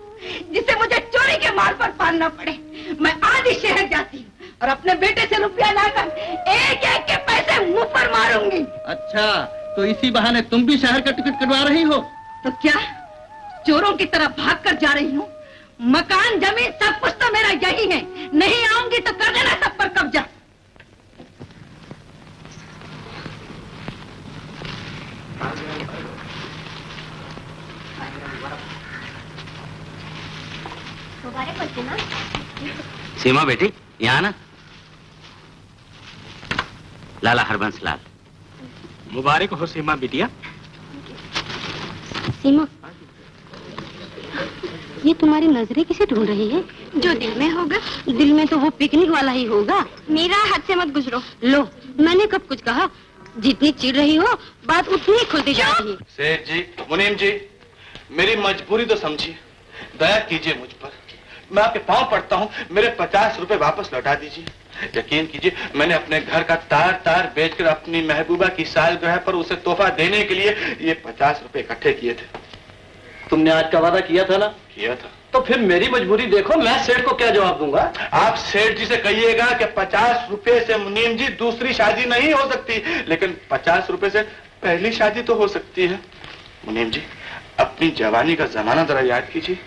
जिसे मुझे चोरी के माल पर पालना पड़े। मैं आज ही शहर जाती हूँ और अपने बेटे से रुपया लाकर एक एक के पैसे मुंह पर मारूंगी। अच्छा, तो इसी बहाने तुम भी शहर का टिकट कटवा रही हो? तो क्या चोरों की तरह भाग कर जा रही हूँ? मकान जमीन सब कुछ तो मेरा यही है। नहीं आऊंगी तो कर देना सब पर कब्जा। सीमा बेटी यहाँ ना। लाला हरबंस लाल। मुबारक हो सीमा बिटिया। सीमा, ये तुम्हारी नजरें किसे ढूंढ रही है? जो दिल में होगा। दिल में तो वो पिकनिक वाला ही होगा। मीरा, हद से मत गुजरो। लो, मैंने कब कुछ कहा? जितनी चिढ़ रही हो बात उतनी ही खुलती जा रही है। सेठ जी, मुनीम जी, मेरी मजबूरी तो समझिए, दया कीजिए मुझ पर। मैं आपके पांव पड़ता हूँ, मेरे 50 रुपए वापस लौटा दीजिए। यकीन कीजिए, मैंने अपने घर का तार बेचकर अपनी महबूबा की सालगिरह पर उसे तोहफा देने के लिए ये 50 रुपए इकट्ठे किए थे। तुमने आज का वादा किया था ना? किया था। तो फिर मेरी मजबूरी देखो, मैं सेठ को क्या जवाब दूंगा? आप सेठ जी से कहिएगा कि 50 रुपए से मुनीम जी दूसरी शादी नहीं हो सकती, लेकिन 50 रुपए से पहली शादी तो हो सकती है। मुनीम जी, अपनी जवानी का जमाना जरा याद कीजिए।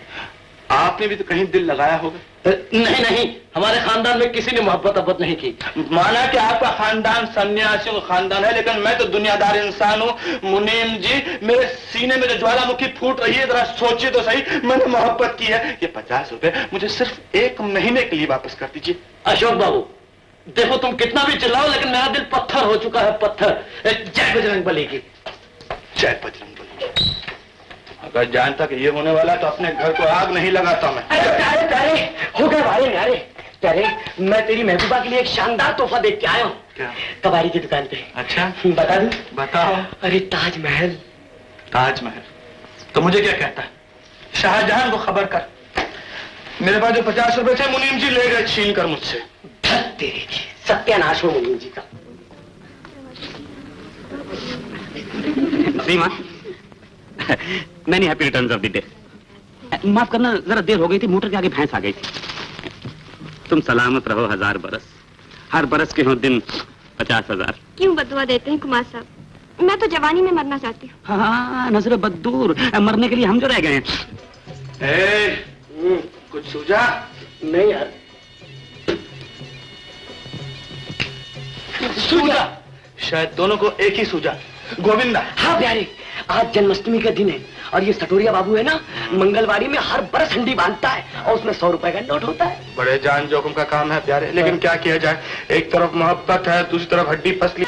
आपने भी तो कहीं दिल लगाया होगा। नहीं, हमारे खानदान में किसी ने मोहब्बत नहीं की। माना कि आपका खानदान सन्यासियों का खानदान है, लेकिन मैं तो दुनियादार इंसान हूँ। मुनीम जी, मेरे सीने में जो ज्वालामुखी फूट रही है, जरा सोचिए तो सही। मैंने मोहब्बत की है। ये 50 रुपए मुझे सिर्फ 1 महीने के लिए वापस कर दीजिए। अशोक बाबू, देखो तुम कितना भी चिल्लाओ, लेकिन मेरा दिल पत्थर हो चुका है, पत्थर। जय बजरंग बली की। जय बजरंग बली। अगर जानता कि ये होने वाला तो अपने घर को आग नहीं लगाता मैं। अरे प्यारे, हो गए वाले न्यारे। प्यारे, मैं तेरी महबूबा के लिए एक शानदार तोहफा देख के आया हूँ। क्या? कबाड़ी की दुकान पे। अच्छा, बता दूं? बताओ। अरे ताजमहल। ताजमहल? तो मुझे क्या कहता है? शाहजहां को खबर कर। मेरे पास जो 50 रुपए थे मुनीम जी ले गए छीन कर मुझसे। तेरी सत्यानाश हो मुनीम जी का। Seema, many happy returns of the day. माफ करना, जरा देर हो गई थी, मोटर के आगे भैंस आ गई थी। तुम सलामत रहो 1000 बरस। हर बरस के हो दिन 50,000। क्यों बदुआ देते हैं कुमार साहब? मैं तो जवानी में मरना चाहती हूँ। हाँ, नजर बददूर, मरने के लिए हम जो रह गए हैं। कुछ सूझा? नहीं यार। सूझा? शायद दोनों को एक ही सूझा। गोविंदा। हाँ प्यारे, आज जन्माष्टमी का दिन है और ये सटोरिया बाबू है ना, मंगलवारी में हर बरस हंडी बांधता है और उसमें 100 रुपए का नोट होता है। बड़े जान जोखिम का काम है प्यारे, लेकिन क्या किया जाए। एक तरफ मोहब्बत है, दूसरी तरफ हड्डी पसली।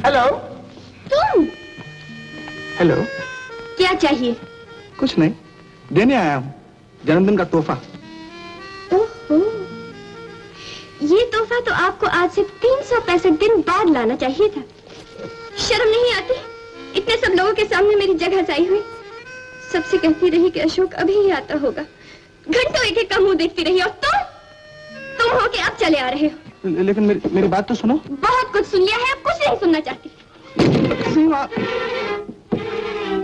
हेलो। तुम? हेलो। क्या चाहिए? कुछ नहीं, देने आया हूँ जन्मदिन का तोहफा। ओहो, ये तोहफा तो आपको आज से 365 दिन बाद लाना चाहिए था। शर्म नहीं आती? इतने सब लोगों के सामने मेरी जगह जाई हुई। सबसे कहती रही कि अशोक अभी ही आता होगा। घंटों एक का मुंह देखती रही, और तुम हो के अब चले आ रहे हो। लेकिन मेरी बात तो सुनो। बहुत कुछ सुन लिया है, अब कुछ नहीं सुनना चाहती। सीमा,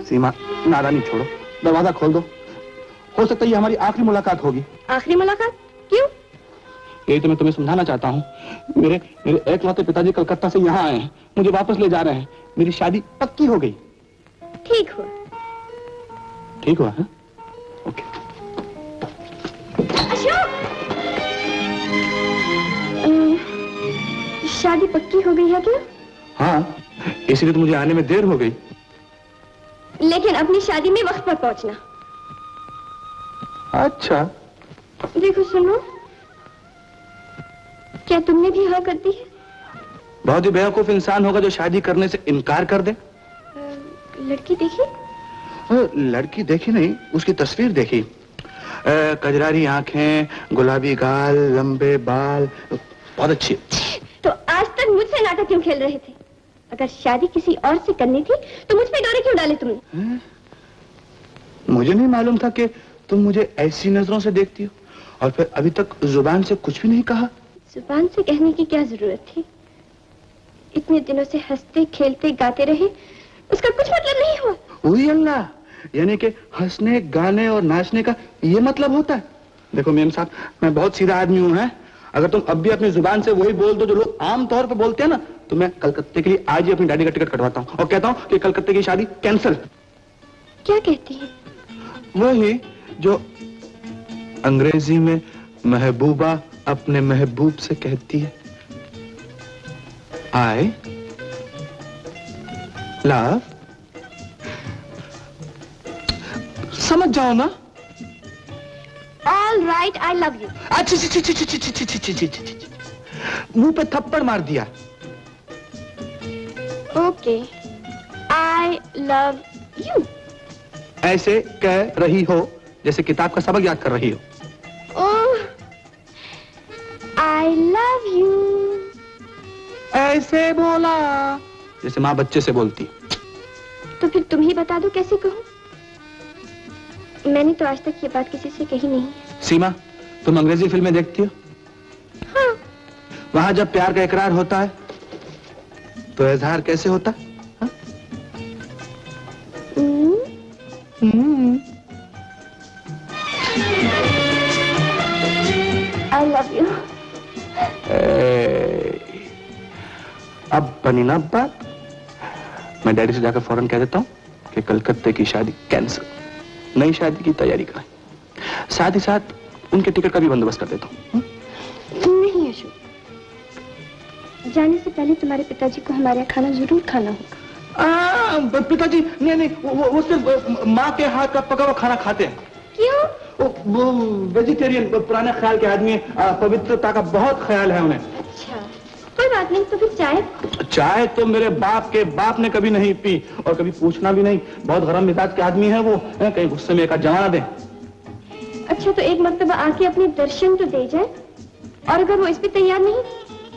सीमा, नारानी छोड़ो, दरवाजा खोल दो। हो सकता है ये हमारी आखिरी मुलाकात होगी। आखिरी मुलाकात? क्यों? यही तो मैं तुम्हें समझाना चाहता हूँ। मेरे एकलौते पिताजी कलकत्ता से यहाँ आए हैं, मुझे वापस ले जा रहे हैं। मेरी शादी पक्की हो गई। ठीक हुआ। ठीक हुआ है? ओके। अशोक, शादी पक्की हो गई है क्या? हाँ, इसीलिए तो मुझे आने में देर हो गई। लेकिन अपनी शादी में वक्त पर पहुंचना। अच्छा। देखो सुनो, क्या तुमने भी हाँ कर दी है? बहुत ही बेवकूफ इंसान होगा जो शादी करने से इनकार कर दे। लड़की देखी? लड़की देखी नहीं, उसकी तस्वीर देखी। कजरारी आंखें, गुलाबी गाल, लंबे बाल, बहुत अच्छी। तो आज तक मुझसे नाटक क्यों खेल रहे थे? अगर शादी किसी और से करनी थी तो मुझ पे डोरे क्यों डाले तुमने? मुझे नहीं मालूम था कि तुम मुझे ऐसी नजरों से देखती हो, और फिर अभी तक जुबान से कुछ भी नहीं कहा। जुबान से कहने की क्या जरूरत थी? इतने दिनों से हंसते खेलते गाते रहे, उसका कुछ मतलब नहीं हुआ। ओए अल्लाह, यानी कि हंसने गाने और नाचने का ये मतलब होता है? देखो मेम साहब, मैं बहुत सीधा आदमी हूं, है? अगर तुम अब भी अपनी जुबान से वही बोल दो जो लोग आम तौर पे बोलते हैं ना, तो मैं कलकत्ते के लिए आज ही अपनी डैडी का टिकट कटवाता हूँ और कहता हूँ कि कलकत्ते की शादी कैंसिल। क्या कहती है? वही जो अंग्रेजी में महबूबा अपने महबूब से कहती है, आई लव। समझ जाओ ना। All right, I love you. मुंह पे थप्पड़ मार दिया। Okay, I love you. ऐसे कह रही हो जैसे किताब का सबक याद कर रही हो। Oh, I love you. ऐसे बोला जैसे माँ बच्चे से बोलती। तो फिर तुम ही बता दो कैसे कहूँ? मैंने तो आज तक ये बात किसी से कही नहीं। सीमा, तुम अंग्रेजी फिल्में देखती हो? हाँ। वहां जब प्यार का इकरार होता है तो इजहार कैसे होता है? I love you. अब बनी ना बात। मैं डैडी से जाकर फौरन कह देता हूँ कि कलकत्ते की शादी कैंसिल, नई शादी की तैयारी करें, साथ ही साथ उनके टिकट का भी बंदोबस्त कर देता हूँ। नहीं अशोक, जाने से पहले तुम्हारे पिताजी को हमारे यहाँ खाना जरूर खाना होगा। पिताजी नहीं, वो सिर्फ माँ के हाथ का पका हुआ खाना खाते हैं। क्यों? वो वेजिटेरियन, पुराने ख्याल के आदमी हैं, पवित्रता का बहुत ख्याल है उन्हें। अच्छा, कोई बात नहीं। तो फिर चाय तो मेरे बाप के बाप ने कभी नहीं पी और कभी पूछना भी नहीं। बहुत गरम मिजाज के आदमी है वो, कहीं गुस्से में एक आध जमा ना दे। अच्छा, तो एक मर्तबा आके अपने दर्शन तो दे जाए, और अगर वो इस पे तैयार नहीं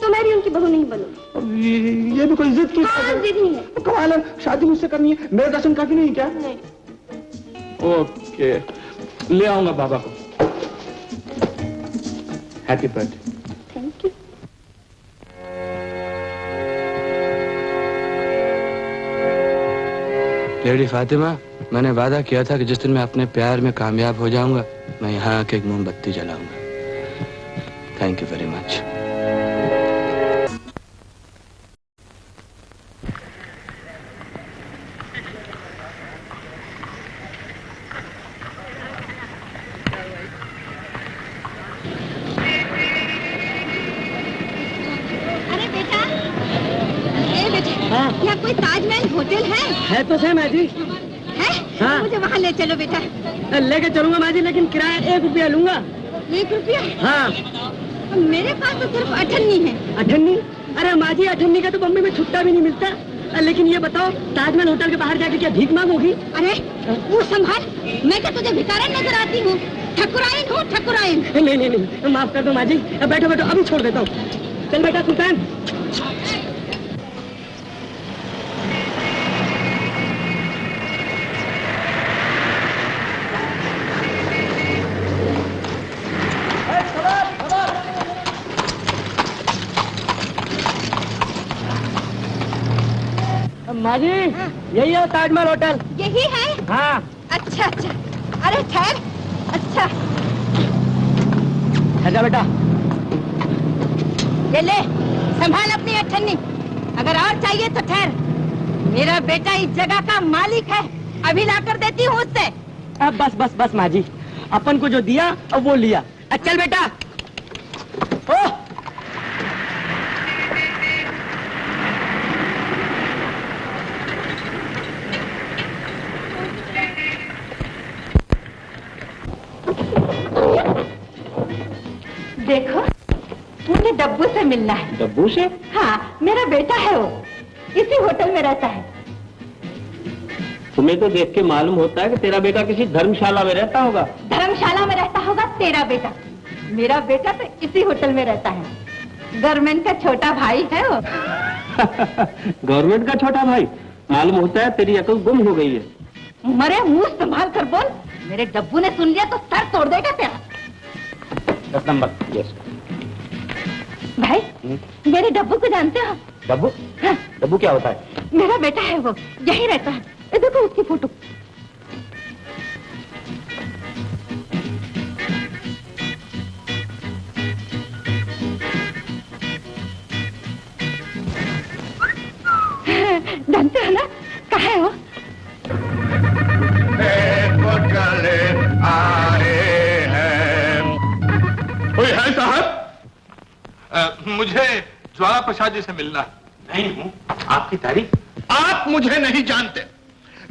तो मैं भी उनकी बहू नहीं बनूंगी। ये भी कोई जिद की? जिद नहीं है। कमाल है, शादी मुझसे करनी है, मेरा दर्शन काफी नहीं क्या? नहीं। ओके, ले आऊंगा बाबा को। Happy birthday. Thank you. Lady Fatima, मैंने वादा किया था कि जिस दिन मैं अपने प्यार में कामयाब हो जाऊंगा, मैं यहाँ आके एक मोमबत्ती जलाऊंगा। Thank you very much. यहाँ कोई ताजमहल होटल है तो सही माँ जी। है? हाँ। मुझे वहाँ ले चलो बेटा। लेके चलूंगा माँ जी, लेकिन किराया 1 रुपया लूंगा। 1 रुपया? हाँ। मेरे पास तो सिर्फ 98 है। 98? अरे माँ जी, 98 का तो बम्बई में छुट्टा भी नहीं मिलता। लेकिन ये बताओ, ताजमहल होटल के बाहर जाके क्या भीख मांगोगी? अरे वो संभाल, मैं क्या तुझे भिखारन नजर आती हूँ? ठकुराइन हूँ, ठकुराइन। नहीं, माफ कर दो माँ जी। बैठो बैठो, अभी छोड़ देता हूँ। चल बेटा सुल्तान। माँ जी, यही है ताजमहल होटल। यही है? हाँ। अच्छा अच्छा। अरे ठहर। अच्छा, अच्छा बेटा। ये ले, संभाल अपनी अठन्नी। अगर और चाहिए तो ठहर। मेरा बेटा इस जगह का मालिक है, अभी ला कर देती हूँ उससे। अब बस बस बस माँ जी, अपन को जो दिया अब वो लिया। चल बेटा। ओ! देखो, मुझे डब्बू से मिलना है। डब्बू से? हाँ, मेरा बेटा है वो, इसी होटल में रहता है। तुम्हें तो देख के मालूम होता है कि तेरा बेटा किसी धर्मशाला में रहता होगा। धर्मशाला में रहता होगा तेरा बेटा, मेरा बेटा तो इसी होटल में रहता है। गवर्नमेंट का छोटा भाई है वो। गवर्नमेंट का छोटा भाई? मालूम होता है तेरी अकल गुम हो गई है। मरे मुंह संभाल कर बोल, मेरे डब्बू ने सुन लिया तो सर तोड़ देगा तेरा। 10 नंबर। यस भाई, मेरे डब्बू को जानते हो? डब्बू? हाँ। डब्बू क्या होता है? मेरा बेटा है वो, यही रहता है। ये देखो उसकी फोटो। जानते हो ना, कहाँ है वो? चले आए हैं। कोई है साहब? मुझे ज्वाला प्रसाद जी से मिलना। नहीं हूँ, आपकी तारीफ। आप मुझे नहीं जानते।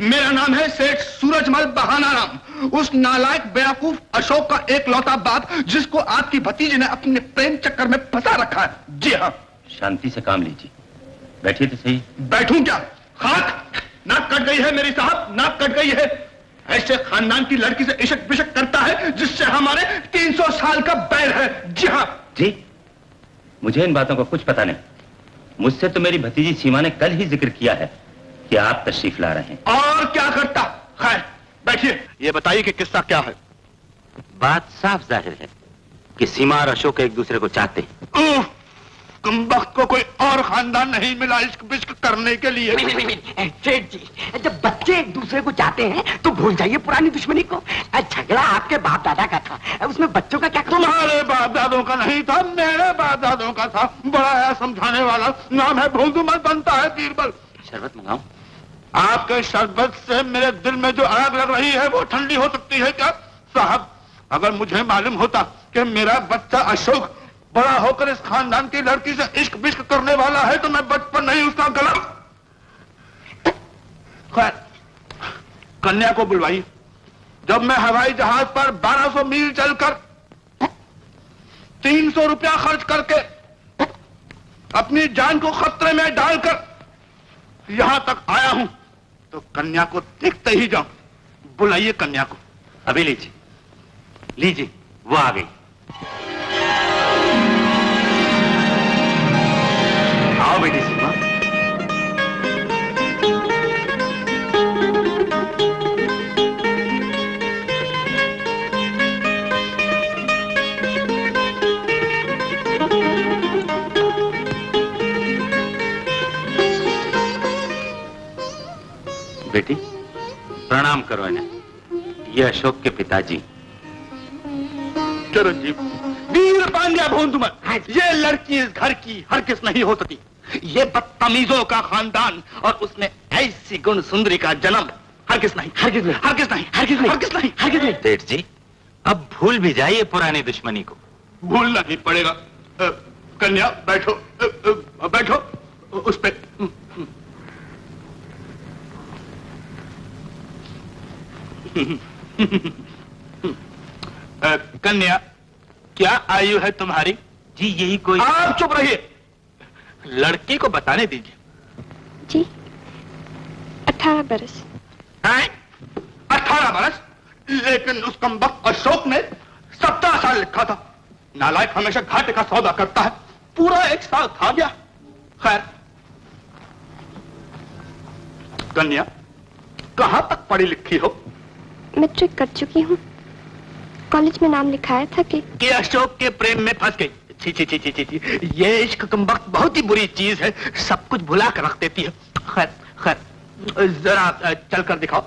मेरा नाम है सेठ सूरजमल बहानाराम, उस नालायक बेवकूफ अशोक का एक लौता बाप जिसको आपकी भतीजी ने अपने प्रेम चक्कर में फंसा रखा है। जी हाँ। शांति से काम लीजिए, बैठिए तो सही। बैठूं क्या? खाक, नाक कट गई है मेरी साहब, नाक कट गई है। ऐसे खानदान की लड़की से इशक बिशक करता है जिससे हमारे 300 साल का बैर है। जी हाँ। जी, मुझे इन बातों का कुछ पता नहीं। मुझसे तो मेरी भतीजी सीमा ने कल ही जिक्र किया है कि आप तशरीफ ला रहे हैं। और क्या करता? खैर बैठिए, ये बताइए कि किस्सा क्या है। बात साफ जाहिर है कि सीमा और अशोक एक दूसरे को चाहते हैं। कमबख्त को कोई और खानदान नहीं मिला इश्क बिश्क करने के लिए। सेठ जी, जब बच्चे एक दूसरे को चाहते हैं तो भूल जाइए पुरानी दुश्मनी को। झगड़ा आपके बाप दादा का था, उसमें बच्चों का क्या? तुम्हारे बाप दादों का नहीं था, मेरे बाप दादों का था। बड़ा है समझाने वाला, नाम है भोंदूमल, बनता है बीरबल। शरबत मंगाऊं? आपके शरबत से मेरे दिल में जो आग लग रही है वो ठंडी हो सकती है क्या? साहब, अगर मुझे मालूम होता कि मेरा बच्चा अशोक बड़ा होकर इस खानदान की लड़की से इश्क बिश्क करने वाला है तो मैं बचपन नहीं उसका गला। खैर, कन्या को बुलवाइए। जब मैं हवाई जहाज पर 1200 मील चलकर 300 रुपया खर्च करके अपनी जान को खतरे में डालकर यहां तक आया हूं तो कन्या को देखते ही जाऊं। बुलाइए कन्या को। अभी लीजिए, लीजिए, वो आ गई। आओ बेटी सीमा। बेटी प्रणाम करो इन्हें, ये अशोक के पिताजी। चिरंजीव वीर पांड्या भोंदूमल, ये लड़की इस घर की हरगिज नहीं हो सकती। ये बदतमीजों का खानदान और उसमें ऐसी गुण सुंदरी का जन्म हरगिज नहीं, हरगिज नहीं, हरगिज नहीं, हरगिज नहीं, हरगिज नहीं, हरगिज नहीं। सेठ जी, अब भूल भी जाइए पुरानी दुश्मनी को। भूलना ही पड़ेगा। कन्या बैठो, बैठो उस पे। कन्या, क्या आयु है तुम्हारी? जी यही कोई। आप चुप रहिए, लड़की को बताने दीजिए। जी 18 बरस। 18 बरस? लेकिन उस कमबख्त अशोक ने 17 साल लिखा था। नालायक हमेशा घाटे का सौदा करता है, पूरा 1 साल खा गया। खैर, कन्या कहां तक पढ़ी लिखी हो? मैट्रिक कर चुकी हूँ। कॉलेज में नाम लिखाया था कि अशोक के प्रेम में फंस गई। छी छी छी छी छी, ये इश्क कमबख्त बहुत ही बुरी चीज है, सब कुछ भुला कर रख देती है। खैर खैर, जरा चलकर दिखाओ।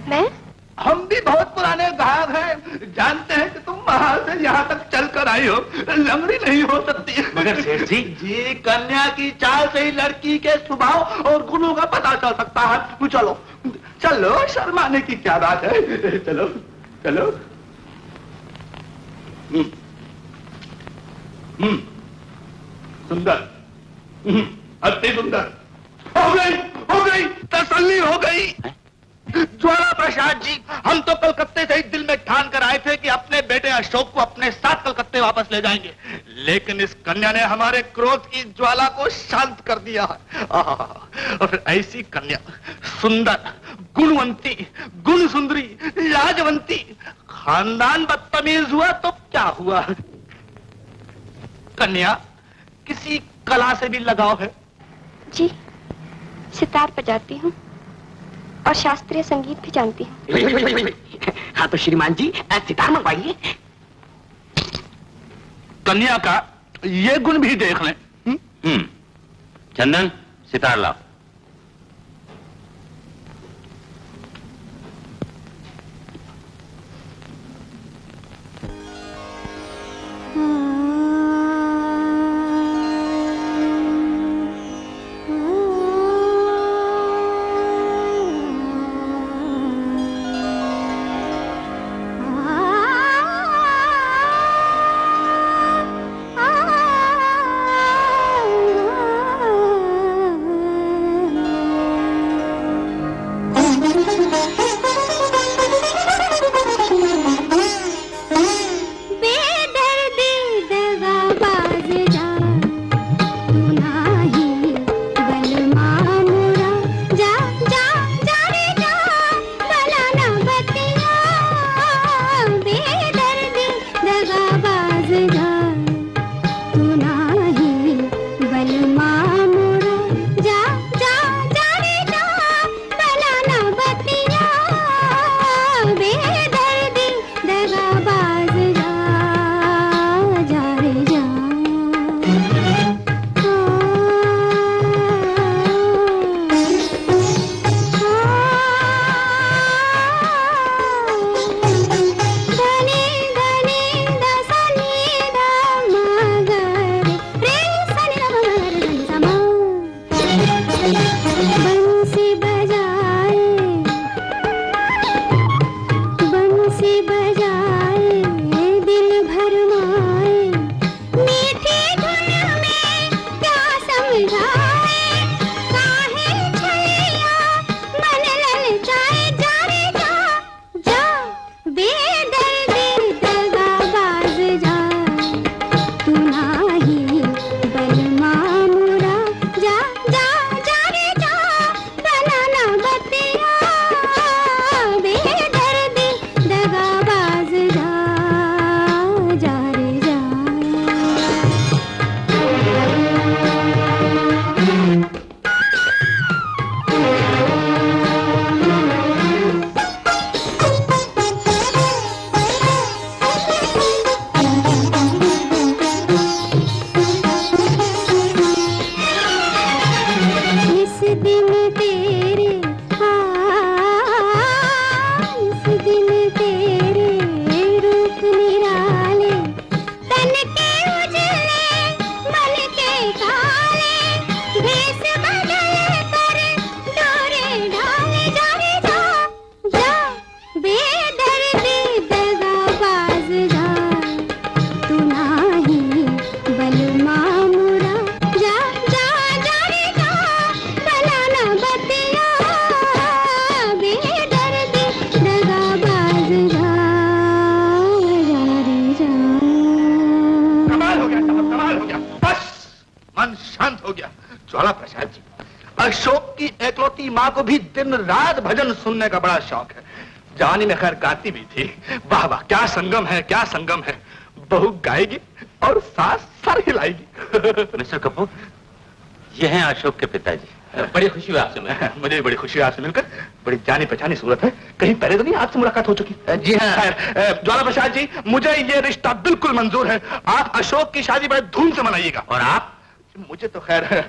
मैं? हम भी बहुत पुराने गाहक हैं, जानते हैं कि तुम वहां से यहाँ तक चलकर आई हो, लंगड़ी नहीं हो सकती। मगर सेठ जी, कन्या की चाल से ही लड़की के स्वभाव और गुणों का पता चल सकता है। चलो चलो, शर्माने की क्या बात है, चलो चलो। सुंदर, अति सुंदर। हो गई, तसल्ली हो गई। ज्वाला प्रसाद जी, हम तो कलकत्ते से ही दिल में ठान कर आए थे कि अपने बेटे अशोक को अपने साथ कलकत्ते वापस ले जाएंगे, लेकिन इस कन्या ने हमारे क्रोध की ज्वाला को शांत कर दिया है। और ऐसी कन्या, सुंदर, गुणवंती, गुण सुंदरी, लाजवंती, खानदान बदतमीज हुआ तो क्या हुआ? कन्या, किसी कला से भी लगाव है? जी, सितार बजाती हूँ और शास्त्रीय संगीत भी जानती हूँ। हाँ तो श्रीमान जी सितार मंगवाइए। कन्या का ये गुण भी देख लें। चंदन, सितार लाओ। माँ को भी दिन रात भजन सुनने का बड़ा शौक है। जवानी में खैर गाती भी थी। वाह वाह, क्या संगम है, क्या संगम है। बहू गाएगी और सास सर हिलाएगी। मिस्टर कपूर, ये हैं अशोक के पिताजी। बड़ी खुशी हुई आपसे मिलकर। मुझे भी बड़ी खुशी हुई आपसे मिलकर। बड़ी जानी पहचानी सूरत है। कहीं पहले तो नहीं आपसे मुलाकात हो चुकी? जी हाँ। खैर ज्वाला प्रसाद जी, मुझे ये रिश्ता बिल्कुल मंजूर है। आप अशोक की शादी बड़े धूम से मनाइएगा। और आप? मुझे तो खैर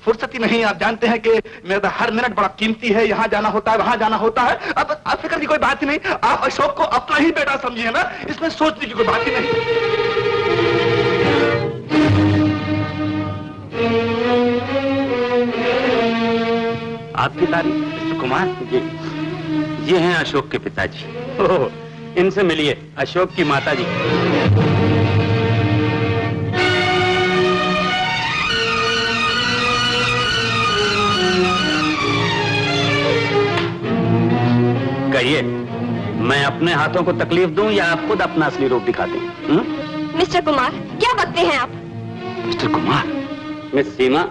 फुर्सत ही नहीं। आप जानते हैं कि मेरा हर मिनट बड़ा कीमती है। यहाँ जाना होता है, वहां जाना होता है। अब आप फिक्र की कोई बात ही नहीं। आप अशोक को अपना ही बेटा समझिए ना, इसमें सोचने की कोई बात ही नहीं। आपकी तारीफ मिस्टर कुमार। ये हैं अशोक के पिताजी। इनसे मिलिए, अशोक की माता जी। कहिए, मैं अपने हाथों को तकलीफ दूं या आप खुद अपना असली रूप दिखाते हैं? मिस्टर कुमार, क्या लगते हैं आप? मिस्टर कुमार। मिस सीमा,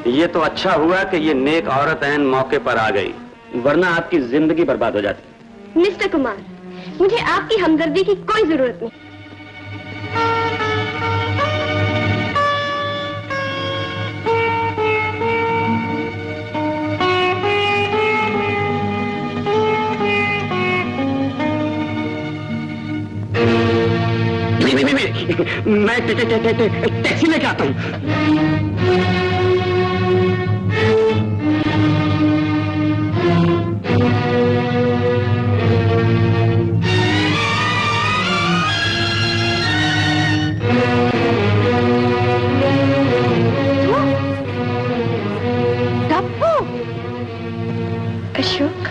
ये तो अच्छा हुआ कि ये नेक औरत ऐन मौके पर आ गई, वरना आपकी जिंदगी बर्बाद हो जाती। मिस्टर कुमार, मुझे आपकी हमदर्दी की कोई जरूरत नहीं। मैं टैक्सी लेके आता हूँ। अशोक,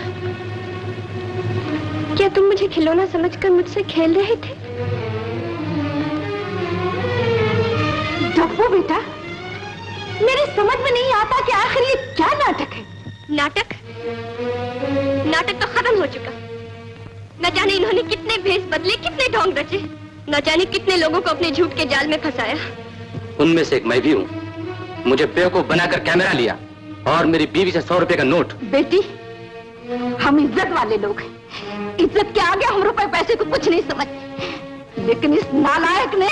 क्या तुम मुझे खिलौना समझकर मुझसे खेल रहे थे? डब्बू बेटा, मेरी समझ में नहीं आता कि आखिर ये क्या नाटक है। नाटक? नाटक तो खत्म हो चुका। न जाने इन्होंने कितने भेष बदले, कितने ढोंग रचे, न जाने कितने लोगों को अपने झूठ के जाल में फंसाया। उनमें से एक मैं भी हूँ। मुझे बेवकूफ बनाकर कैमरा लिया और मेरी बीवी से 100 रुपए का नोट। बेटी, हम इज्जत वाले लोग हैं। इज्जत के आगे हम रुपए पैसे को कुछ नहीं समझते, लेकिन इस नालायक ने।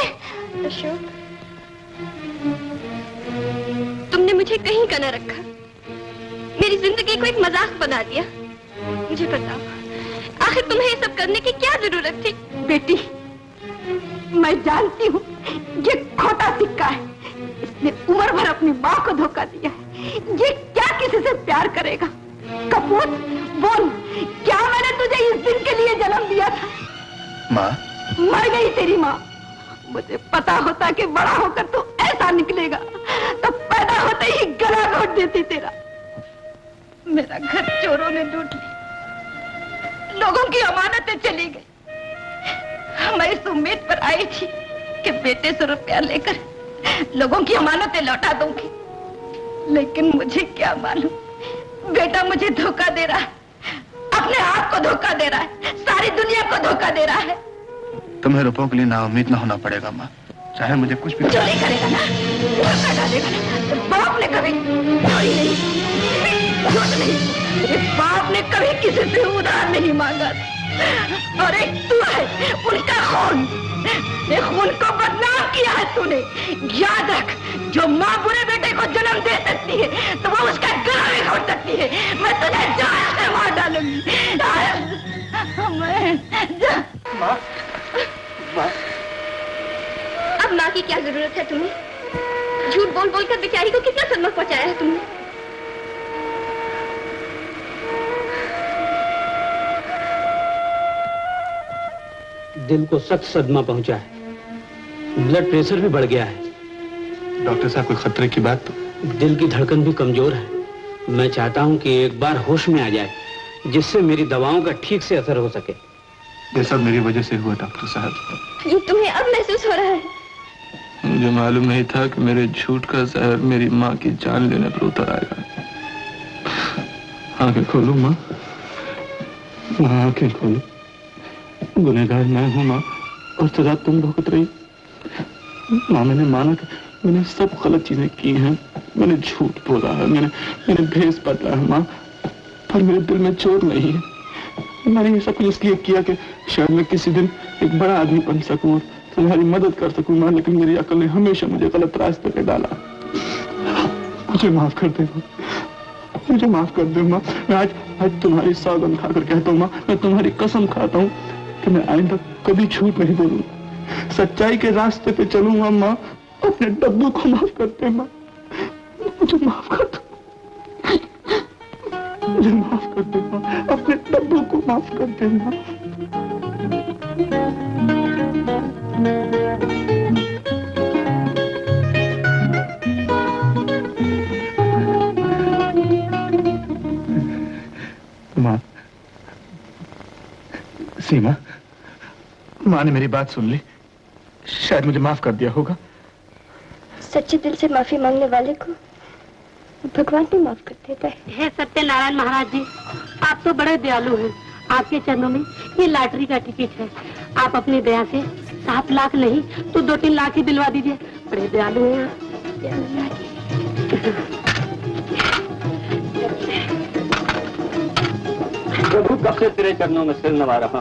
अशोक, तुमने मुझे कहीं का न रखा, मेरी जिंदगी को एक मजाक बना दिया। मुझे बताओ, आखिर तुम्हें ये सब करने की क्या जरूरत थी? बेटी, मैं जानती हूँ ये खोटा सिक्का है। इसने उम्र भर अपनी माँ को धोखा दिया है। ये क्या किसी से प्यार करेगा? कपूर, बोल, क्या मैंने तुझे इस दिन के लिए जन्म दिया था? माँ, मैं नहीं तेरी माँ। मुझे पता होता कि बड़ा होकर तू ऐसा निकलेगा तो पैदा होते ही गला घोट देती तेरा। मेरा घर चोरों ने लूट ली, लोगों की अमानतें चली गई। मैं इस उम्मीद पर आई थी कि बेटे से रुपया लेकर लोगों की अमानतें लौटा दूंगी, लेकिन मुझे क्या मालूम बेटा मुझे धोखा दे रहा है, अपने आप को धोखा दे रहा है, सारी दुनिया को धोखा दे रहा है। तुम्हें रुपयों के लिए नाउम्मीद ना होना पड़ेगा माँ, चाहे मुझे कुछ भी। चोरी करेगा ना, धोखा डालेगा ना, तो बाप ने कभी चोरी नहीं, झूठ नहीं, तेरे बाप ने कभी किसी से उधार नहीं मांगा। और एक तू है, उनका खून, ने खून को बदनाम किया है तूने। याद रख, जो माँ बुरे बेटे को जन्म दे सकती है तो वो उसका गला भी घोट सकती है। मैं तुझे जान से मार डालूंगी। माँ, माँ, अब माँ की क्या जरूरत है तुम्हें? झूठ बोल बोल कर बेचारी को कितना सदमा पहुंचाया है तुमने। दिल को सख्त सदमा पहुंचा है, ब्लड प्रेशर भी बढ़ गया है। डॉक्टर साहब, कोई खतरे की बात तो? दिल की धड़कन भी कमजोर है। मैं चाहता हूं कि एक बार होश में आ जाए, जिससे मेरी दवाओं का ठीक से असर हो सके। ये सब मेरी वजह से हुआ डॉक्टर साहब। ये तुम्हें अब महसूस हो रहा है? मुझे मालूम नहीं था कि मेरे झूठ का जहर मेरी माँ की जान लेने पर उतर आएगा। आंखें खोलो माँ, आंखें खोलो। गुनहगार मैं हूँ माँ, और सजा तुम भुगत रही। माँ, मैंने माना कि मैंने सब गलत चीजें की हैं, मैंने झूठ बोला है, मैंने भेष बदला है माँ, पर मेरे दिल में चोट नहीं है। मैंने ये सब कुछ इसलिए किया कि शायद मैं किसी दिन एक बड़ा आदमी बन सकूं और तुम्हारी मदद कर सकूं माँ, लेकिन मेरी अकल ने हमेशा मुझे गलत रास्ते पे डाला। मुझे माफ कर दे माँ, मुझे माफ कर दे माँ। मैं आज तुम्हारी सौगंध खाकर कहता हूँ माँ, मैं तुम्हारी कसम खाता हूँ कि मैं आइंदा कभी झूठ नहीं बोलूंगा, सच्चाई के रास्ते पे चलूंगा माँ। अपने डब्बू को माफ कर दे माँ, मुझे माफ कर दो, मुझे माफ कर दे माँ, अपने डब्बू को माफ कर दे माँ। माँ, सीमा, माँ ने मेरी बात सुन ली, शायद मुझे माफ कर दिया होगा। सच्चे दिल से माफी मांगने वाले को भगवान भी माफ कर देता है। हे सत्यनारायण महाराज जी, आप तो बड़े दयालु हैं। आपके चरणों में ये लॉटरी का टिकट है। आप अपनी दया से 7 लाख नहीं तो 2-3 लाख ही दिलवा दीजिए, बड़े दयालु हैं आप। प्रभु कब से तेरे चरणों में सिर नवा रहा,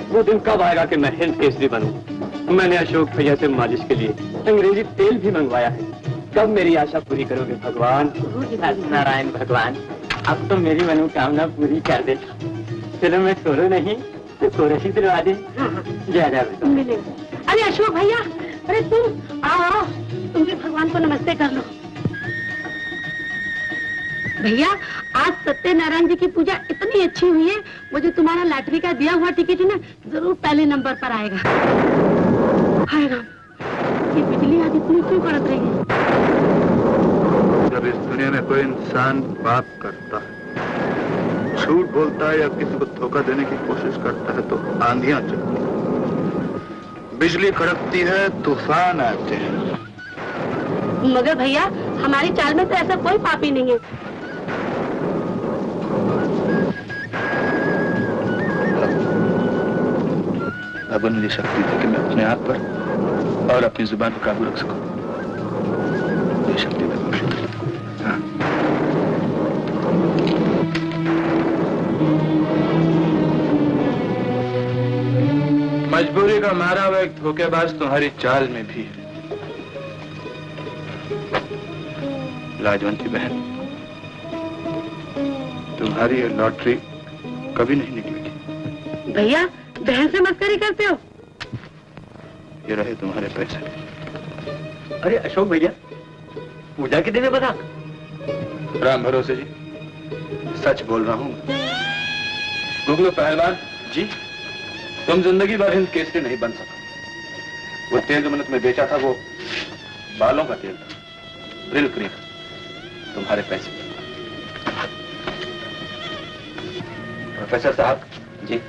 वो दिन कब आएगा कि मैं हिंद केसरी बनूं? मैंने अशोक भैया से मालिश के लिए अंग्रेजी तेल भी मंगवाया है। कब मेरी आशा पूरी करोगे भगवान? नारायण भगवान, अब तो मेरी मनोकामना पूरी कर दे। चलो मैं सोरो नहीं तो सोरो ही दिलवा दे। जय मिलेगा। अरे अशोक भैया, अरे तुम आओ, तुम भी भगवान को नमस्ते कर लो। भैया आज सत्यनारायण जी की पूजा इतनी अच्छी हुई है, मुझे तुम्हारा लॉटरी का दिया हुआ टिकट ना जरूर पहले नंबर पर आएगा। हाय राम, ये बिजली आज इतनी क्यों कड़क रही है? जब इस दुनिया में कोई इंसान पाप करता है, झूठ बोलता है या किसी को धोखा देने की कोशिश करता है तो आंधियां चलती हैं, बिजली कड़कती है, तूफान आते हैं। मगर भैया हमारी चाल में तो ऐसा कोई पापी नहीं है। भगवान मुझे शक्ति दे कि मैं अपने आप पर और अपनी जुबान पर काबू रख सकूं। ये शक्ति दे। हाँ। मजबूरी का मारा हुआ एक धोखेबाज तुम्हारी चाल में भी है। लाजवंती बहन, तुम्हारी ये लॉटरी कभी नहीं निकलेगी। भैया बहन से मस्करी करते हो? ये रहे तुम्हारे पैसे। अरे अशोक भैया, पूजा के दिन बता। राम भरोसे जी, सच बोल रहा हूँ। गुगलो पहलवान जी, तुम जिंदगी भर हिंद केसरी नहीं बन सका। वो तेल जो मैंने तुम्हें बेचा था वो बालों का तेल था, ब्रिल क्रीम, तुम्हारे पैसे। प्रोफेसर साहब जी,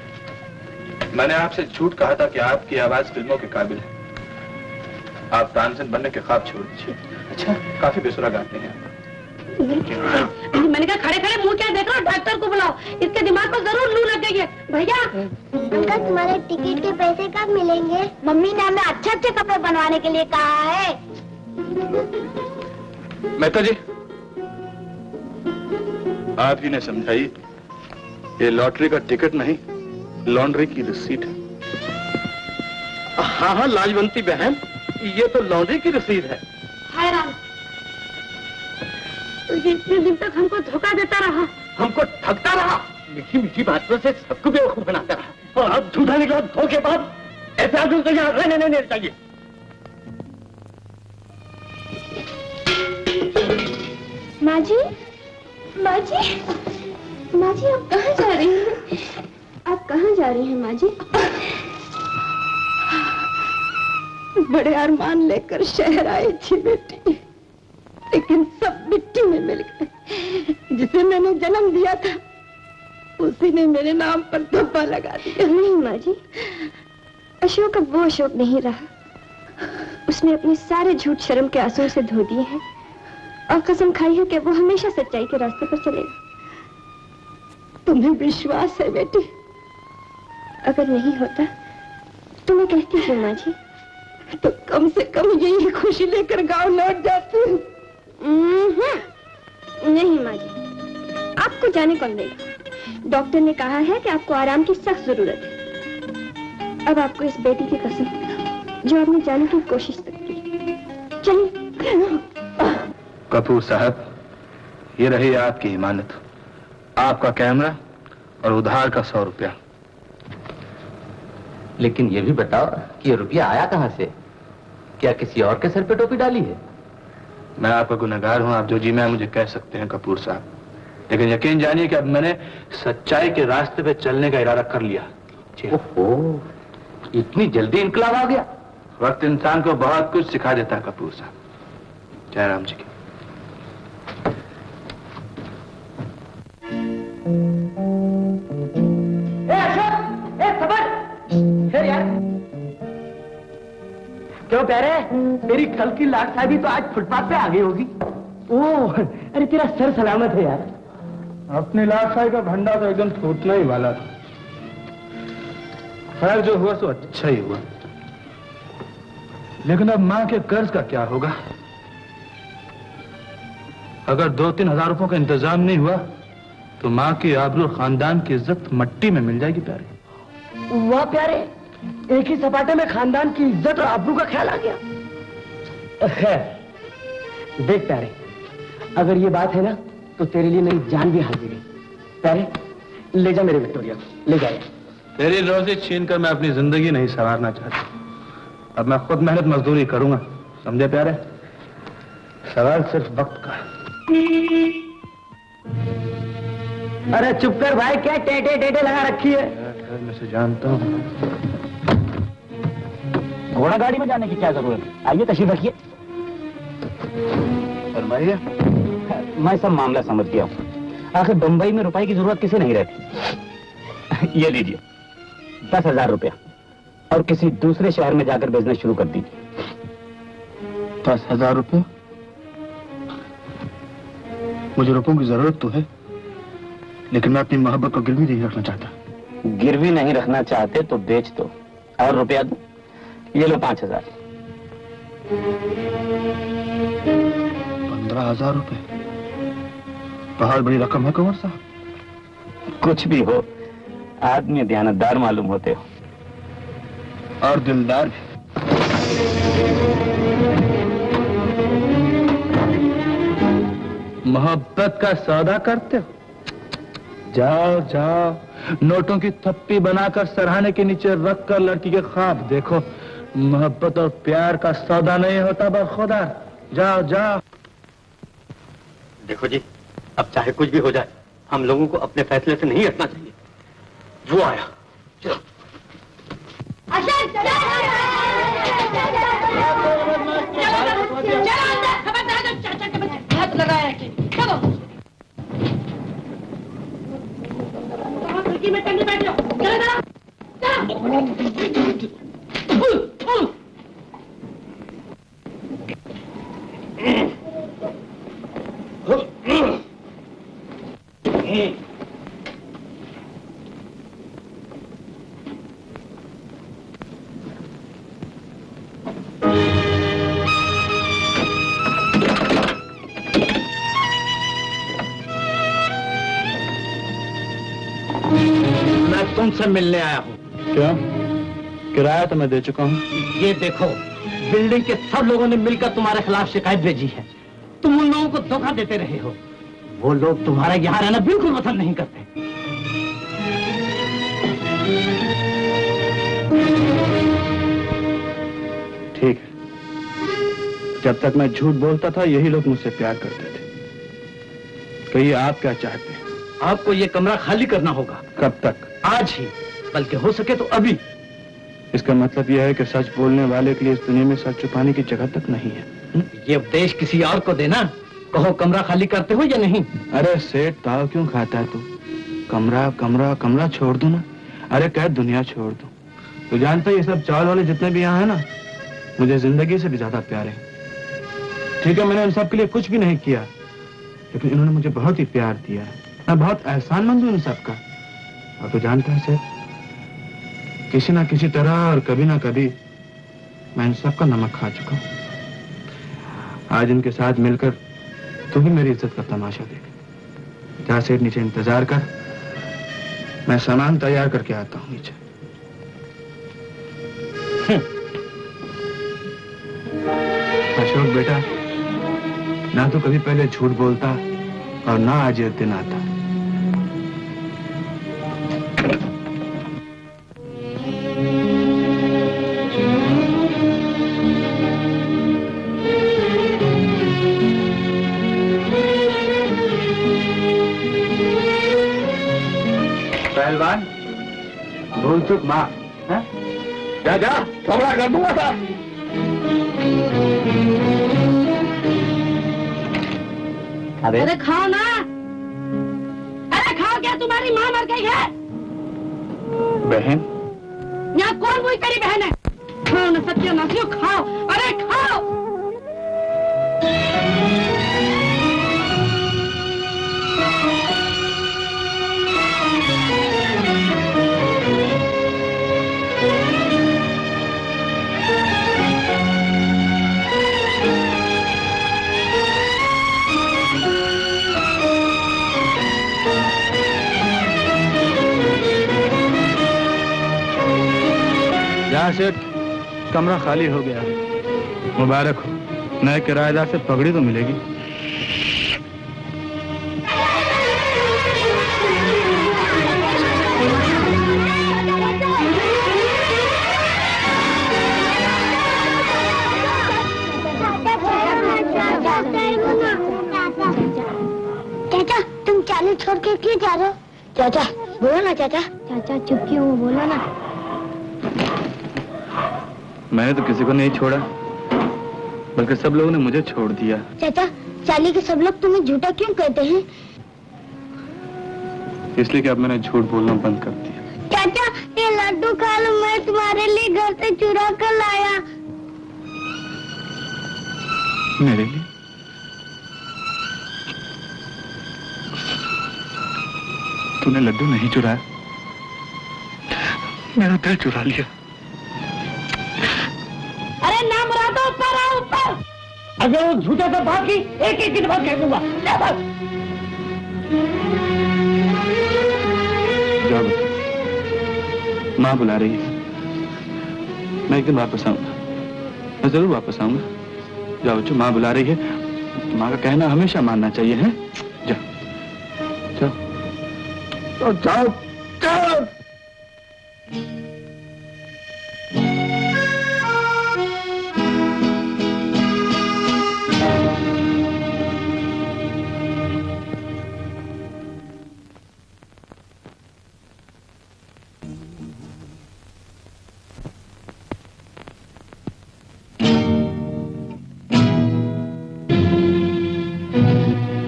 मैंने आपसे झूठ कहा था कि आपकी आवाज फिल्मों के काबिल है। आप तानसेन बनने के ख्वाब छोड़ दीजिए। अच्छा, काफी बेसुरा गाते हैं। मैंने कहा खड़े खड़े मुंह क्या देख रहे हो, डॉक्टर को बुलाओ, इसके दिमाग को जरूर लू लग गई है। भैया अंकल, तुम्हारे टिकट के पैसे कब मिलेंगे? मम्मी ने हमें अच्छे अच्छे कपड़े बनवाने के लिए कहा है। मेहता जी, आप ही ने समझाई, ये लॉटरी का टिकट नहीं, लॉन्ड्री की रसीद है। हाँ हाँ लाजवंती बहन, ये तो लॉन्ड्री की रसीद है। हाय राम, तो ये इतने दिन तक हमको धोखा देता रहा, हमको ठगता रहा, मीठी मीठी बातों से सबको बेवकूफ बनाता रहा, और अब झूठा निकला धोखेबाज। ऐसे आदमी तो यहाँ रहने नहीं चाहिए। माँ जी, माँ जी, माँ जी, आप कहाँ जा रही हैं? आप कहाँ जा रही हैं माँ जी? बड़े अरमान लेकर शहर आई थी बेटी, लेकिन सब मिट्टी में मिल गए। जिसे मैंने जन्म दिया था उसी ने मेरे नाम पर धब्बा लगा दिया। नहीं माँ जी, अशोक अब वो अशोक नहीं रहा। उसने अपने सारे झूठ शर्म के आंसुओं से धो दिए हैं और कसम खाई है कि वो हमेशा सच्चाई के रास्ते पर चलेगा। तुम्हें विश्वास है बेटी? अगर नहीं होता तो मैं कहती हूँ माँ जी, तो कम से कम यही खुशी लेकर गांव लौट जाती हूँ। नहीं माँ जी, आपको जाने कौन देगा? डॉक्टर ने कहा है कि आपको आराम की सख्त जरूरत है। अब आपको इस बेटी की कसम जो आपने जाने की कोशिश तक की। चलिए। कपूर साहब, ये रही आपकी इमानत, आपका कैमरा और उधार का 100 रुपया। लेकिन ये भी बताओ कि ये रुपया आया कहाँ से? क्या किसी और के सर पे टोपी डाली है? मैं आपका गुनहगार हूं, आप जो जी मैं मुझे कह सकते हैं कपूर साहब, लेकिन यकीन जानिए कि अब मैंने सच्चाई के रास्ते पे चलने का इरादा कर लिया। ओहो, इतनी जल्दी इनकलाब आ गया? वक्त इंसान को बहुत कुछ सिखा देता है कपूर साहब। जय राम जी की। यार क्यों प्यारे, तेरी कल की लाट साहबी तो आज फुटपाथ पे आ गई होगी। ओह, अरे तेरा सर सलामत है यार। अपनी लाट साहब का भंडा तो एकदम फूटना ही वाला था। खैर जो हुआ सो अच्छा ही हुआ। लेकिन अब माँ के कर्ज का क्या होगा? अगर 2-3 हजार रुपयों का इंतजाम नहीं हुआ तो माँ की आबरू, खानदान की इज्जत मट्टी में मिल जाएगी प्यारे। वाह प्यारे, एक ही सपाटे में खानदान की इज्जत और आबरू का ख्याल आ गया। खैर देख प्यारे, अगर ये बात है ना तो तेरे लिए मेरी जान भी हाजिर है। प्यारे ले जा मेरे विक्टोरिया को, ले जाए। तेरी रोजी छीन कर मैं अपनी जिंदगी नहीं संवारना चाहता। अब मैं खुद मेहनत मजदूरी करूंगा, समझे प्यारे? सवाल सिर्फ वक्त का। अरे चुप कर भाई, क्या टेटे टेटे लगा रखी है? मैं से जानता हूँ। घोड़ा गाड़ी में जाने की क्या जरूरत है? आइए तशरीफ रखिए। फरमाइए। मैं सब मामला समझ गया हूँ। आखिर बंबई में रुपए की जरूरत किसे नहीं रहती। ये लीजिए 10,000 रुपया और किसी दूसरे शहर में जाकर बिजनेस शुरू कर दीजिए। 10,000 रुपये? मुझे रुपयों की जरूरत तो है, लेकिन मैं अपनी मोहब्बत को गिरवी नहीं रखना चाहता। गिरवी नहीं रखना चाहते तो बेच दो और रुपया दो। ये लो 5,000। 15,000 रुपये? बहुत बड़ी रकम है कुंवर साहब। कुछ भी हो, आदमी ध्यानदार मालूम होते हो और दिलदार भी। मोहब्बत का सौदा करते हो? जाओ जाओ, नोटों की थप्पी बनाकर सरहाने के नीचे रखकर लड़की के ख्वाब देखो। मोहब्बत और प्यार का सौदा नहीं होता बखुदा। जाओ जाओ। देखो जी, अब चाहे कुछ भी हो जाए, हम लोगों को अपने फैसले से नहीं हटना चाहिए। वो आया। चलो। हाथ लगाया कि चलो खिड़की में टंगे बैठ जाओ। मैं तुमसे मिलने आया हूँ। क्यों? किराया तो मैं दे चुका हूँ। ये देखो, बिल्डिंग के सब लोगों ने मिलकर तुम्हारे खिलाफ शिकायत भेजी है। तुम उन लोगों को धोखा देते रहे हो। वो लोग तुम्हारा यहाँ रहना बिल्कुल पसंद नहीं करते। ठीक है, जब तक मैं झूठ बोलता था यही लोग मुझसे प्यार करते थे। कहिए आप क्या चाहते हैं? आपको ये कमरा खाली करना होगा। कब तक? आज ही, बल्कि हो सके तो अभी। इसका मतलब यह है कि सच बोलने वाले के लिए इस दुनिया में सच छुपाने की जगह तक नहीं है। ये उपदेश किसी और को देना। कहो कमरा खाली करते हो या नहीं? अरे सेठ, ताव क्यों खाता है तू? कमरा कमरा कमरा छोड़ दो ना। अरे कह दुनिया छोड़ दो। तू जानता है ये सब चावल वाले जितने भी यहाँ है ना, मुझे जिंदगी से भी ज्यादा प्यारे हैं। ठीक है, मैंने उन सब के लिए कुछ भी नहीं किया, लेकिन इन्होंने मुझे बहुत ही प्यार दिया है। मैं बहुत एहसानमंद हूँ इन सबका। और तू जानता है सेठ, किसी ना किसी तरह और कभी ना कभी मैं इन सबका नमक खा चुका हूँ। आज इनके साथ मिलकर तू भी मेरी इज्जत का तमाशा देख। जा सेठ, नीचे इंतजार कर, मैं सामान तैयार करके आता हूँ नीचे। अशोक बेटा, ना तो कभी पहले झूठ बोलता और ना आज ये दिन आता। पहलवान, भूल चूक माँ। जा जा, कमरा कर दूंगा था। अरे खाओ ना। अरे खाओ, क्या तुम्हारी माँ मर गई है? बहन, यहाँ कौन कोई तेरी बहन है? खाओ ना सत्यानाशियों, खाओ। अरे खाओ। क्या सेठ, कमरा खाली हो गया। मुबारक हो, नए किराएदार से पगड़ी तो मिलेगी। चाचा तुम चालू छोड़ के क्यों जा रहे हो? चाचा बोलो ना चाचा। चाचा चुप क्यों हो, बोलो ना। मैंने तो किसी को नहीं छोड़ा, बल्कि सब लोगों ने मुझे छोड़ दिया। चाचा चाली के सब लोग तुम्हें झूठा क्यों कहते हैं? इसलिए कि अब मैंने झूठ बोलना बंद कर दिया। चाचा ये लड्डू खा लो, मैं तुम्हारे लिए घर से चुरा कर लाया। मेरे लिए? तूने लड्डू नहीं चुराया, मेरा दिल चुरा लिया। अरे ना मुरादो, ऊपर आओ ऊपर। अगर वो झूठे से भागी एक एक दिन बाद कह दूंगा। जाओ, माँ बुला रही है। मैं एक दिन वापस आऊंगा, मैं जरूर वापस आऊंगा। जाओ बच्चों, माँ बुला रही है। माँ का कहना हमेशा मानना चाहिए, है? जाओ जाओ तो जाओ जाओ।